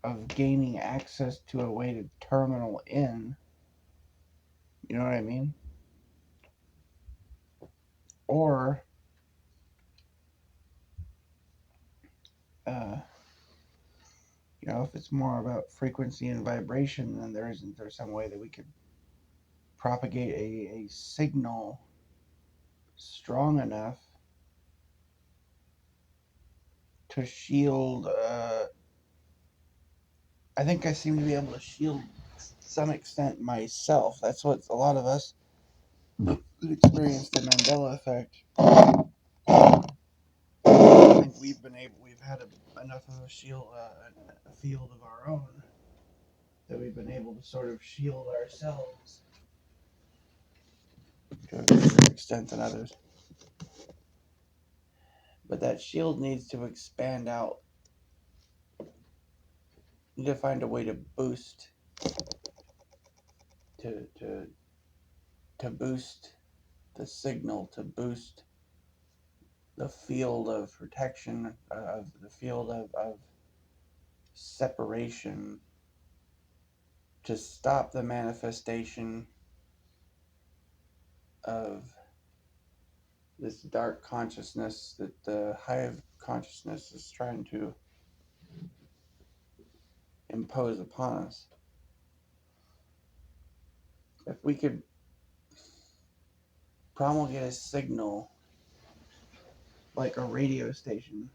of gaining access to a way to terminal in? You know what I mean? Or, uh, If it's more about frequency and vibration, then isn't there some way that we could propagate a signal strong enough to shield? I think I seem to be able to shield to some extent myself. That's what a lot of us who experienced the Mandela effect. I think we've had enough of a shield, a field of our own, that we've been able to sort of shield ourselves to a greater extent than others. But that shield needs to expand out. You need to find a way to boost, to boost the signal, to boost the field of protection, of the field of separation, to stop the manifestation of this dark consciousness that the hive consciousness is trying to impose upon us. If we could promulgate a signal like a radio station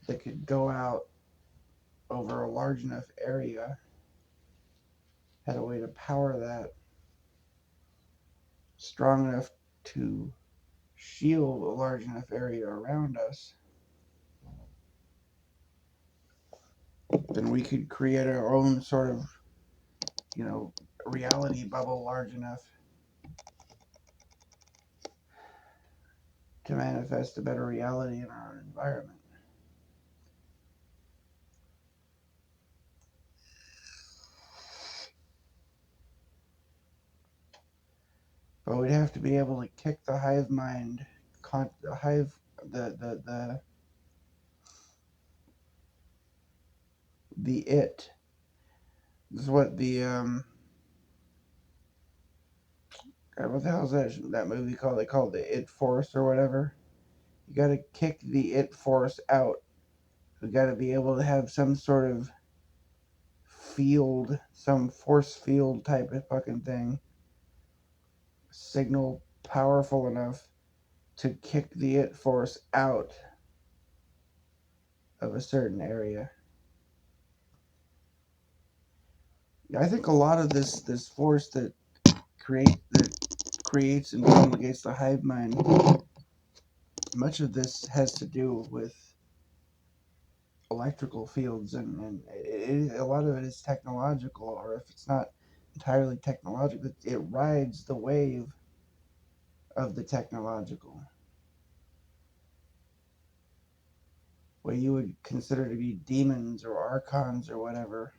that could go out over a large enough area, had a way to power that strong enough to shield a large enough area around us, then we could create our own sort of, reality bubble large enough to manifest a better reality in our own environment. But we'd have to be able to kick the hive mind, the hive, the it. This is what what the hell is that movie called? They call it the It Force or whatever. You got to kick the It Force out. We got to be able to have some sort of field, some force field type of fucking thing, signal powerful enough to kick the It Force out of a certain area. I think a lot of this force that creates and promulgates the hive mind, much of this has to do with electrical fields, and a lot of it is technological, or if it's not entirely technological, it rides the wave of the technological, what you would consider to be demons or archons or whatever.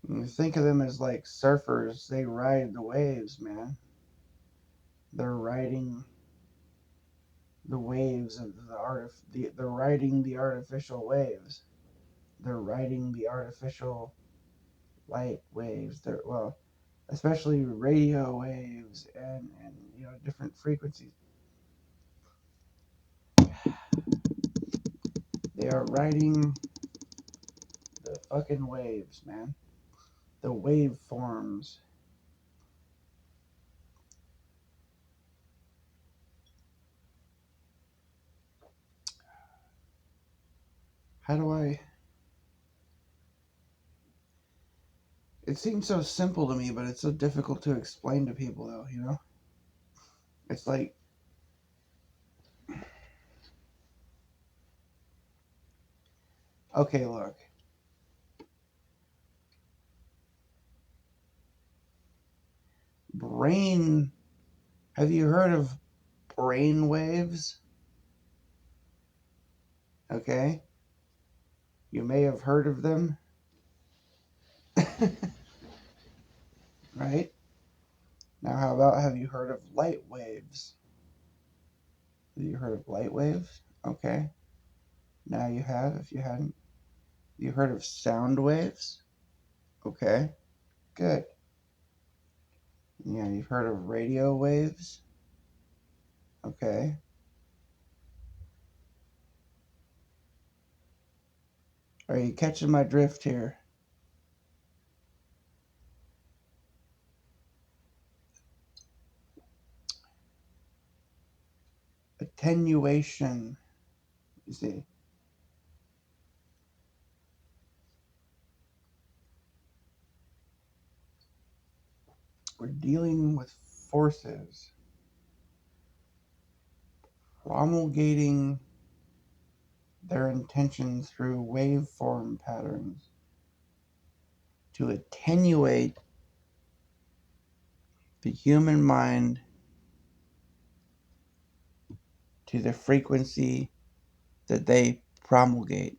And you think of them as like surfers. They ride the waves, man. They're riding the waves of they're riding the artificial waves. They're riding the artificial light waves. Especially radio waves and different frequencies. They are riding the fucking waves, man. The waveforms. How do I... It seems so simple to me, but it's so difficult to explain to people, though, It's like... Okay, look. Brain... Have you heard of brain waves? Okay. You may have heard of them. Right? Now, how about, have you heard of light waves? Have you heard of light waves? Okay. Now you have, if you hadn't. You heard of sound waves? Okay. Good. Yeah, you've heard of radio waves? Okay. Are you catching my drift here? Attenuation, you see. We're dealing with forces promulgating their intentions through waveform patterns to attenuate the human mind to the frequency that they promulgate.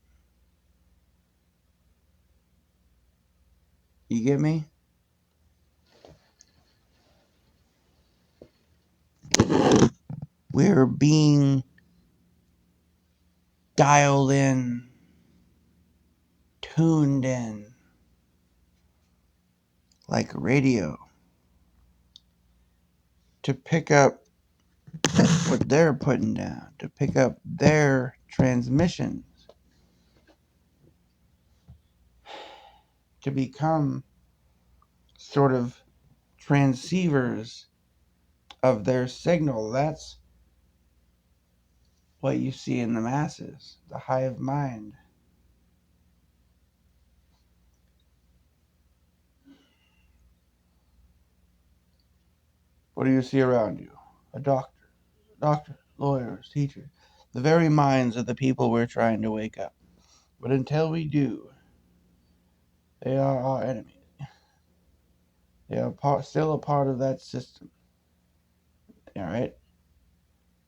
You get me? We're being dialed in, tuned in, like radio, to pick up what they're putting down, to pick up their transmissions, to become sort of transceivers of their signal. That's what you see in the masses, the hive mind. What do you see around you? A doctor, lawyers, teachers, the very minds of the people we're trying to wake up. But until we do, they are our enemy. They are still a part of that system. All right?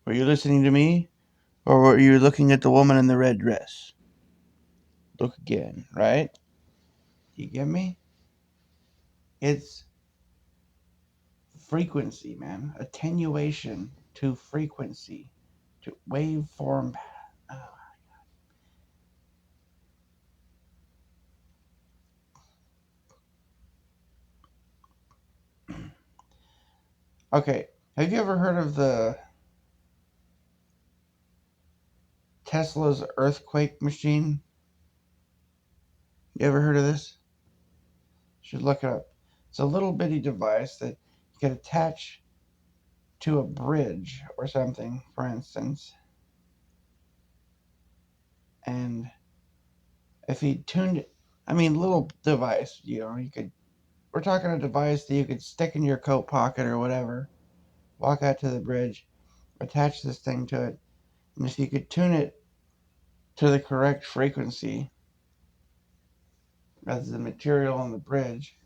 Were you listening to me? Or were you looking at the woman in the red dress? Look again, right? You get me? It's frequency, man. Attenuation to frequency, to waveform. Oh. Okay, have you ever heard of the Tesla's earthquake machine? You ever heard of this? You should look it up. It's a little bitty device that you can attach to a bridge or something, for instance. And if you tuned it, I mean, little device, we're talking a device that you could stick in your coat pocket or whatever, walk out to the bridge, attach this thing to it, and if you could tune it to the correct frequency as the material on the bridge,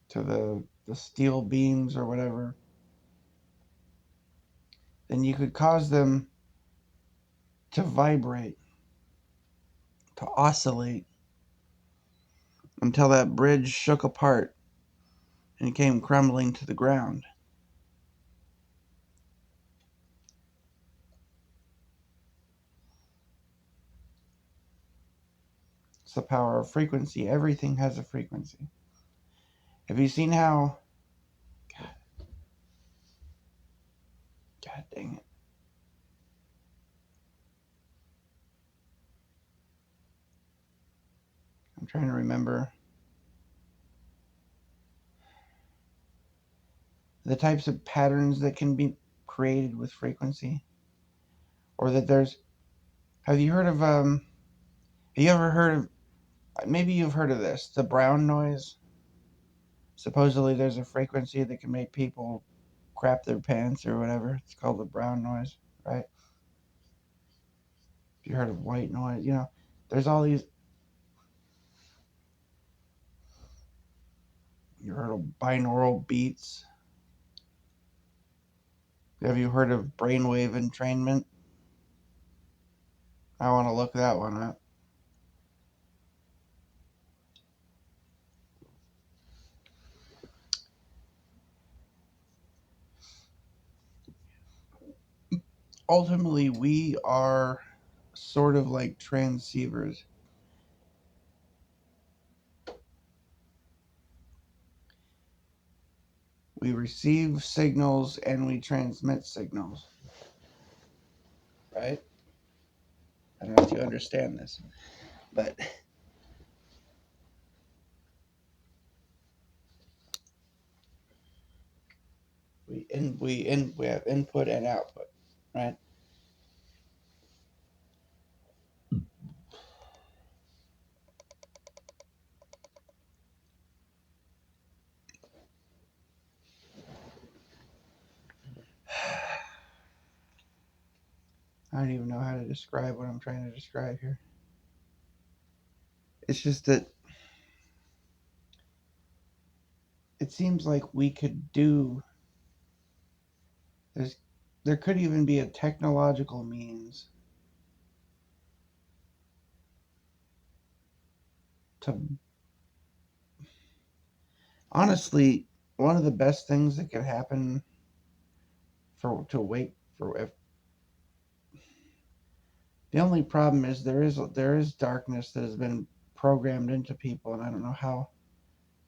to the steel beams or whatever, then you could cause them to vibrate, to oscillate, until that bridge shook apart and came crumbling to the ground. It's the power of frequency. Everything has a frequency. Have you seen how... God dang it. I'm trying to remember the types of patterns that can be created with frequency. Or that there's... Have you heard of... Have you ever heard of... Maybe you've heard of this. The brown noise. Supposedly there's a frequency that can make people crap their pants or whatever. It's called the brown noise, right? If you heard of white noise, there's all these... You heard of binaural beats? Have you heard of brainwave entrainment? I want to look that one up. Ultimately, we are sort of like transceivers. We receive signals and we transmit signals, right? I don't know if you understand this, but we have input and output, right? I don't even know how to describe what I'm trying to describe here. It's just that it seems like we could do there's there could even be a technological means to honestly one of the best things that could happen for to wait for if the only problem is there is darkness that has been programmed into people, and I don't know how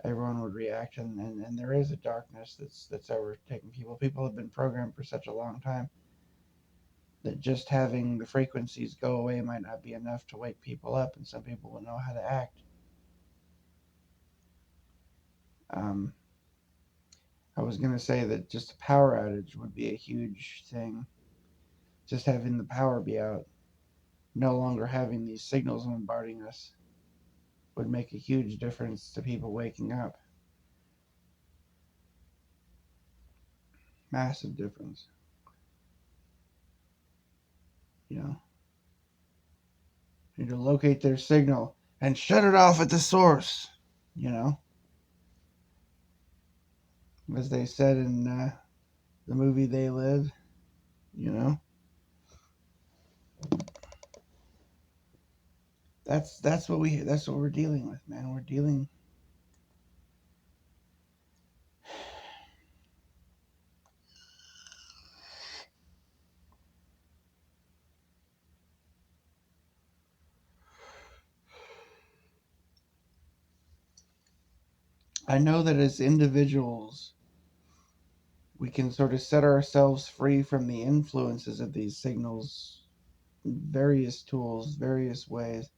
everyone would react, and there is a darkness that's overtaking people. People have been programmed for such a long time that just having the frequencies go away might not be enough to wake people up, and some people will know how to act. um, I was going to say that just a power outage would be a huge thing. Just having the power be out, no longer having these signals bombarding us, would make a huge difference to people waking up. Massive difference. You know, you need to locate their signal and shut it off at the source. You know, as they said in the movie They Live. You know, that's what we're dealing with, man. We're dealing. I know that as individuals, we can sort of set ourselves free from the influences of these signals, various tools, various ways,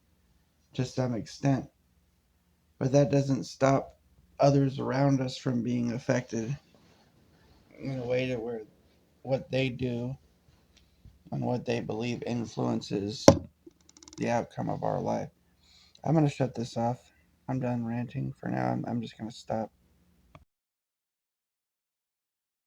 to some extent. But that doesn't stop others around us from being affected in a way to where what they do and what they believe influences the outcome of our life. I'm going to shut this off. I'm done ranting for now. I'm just going to stop.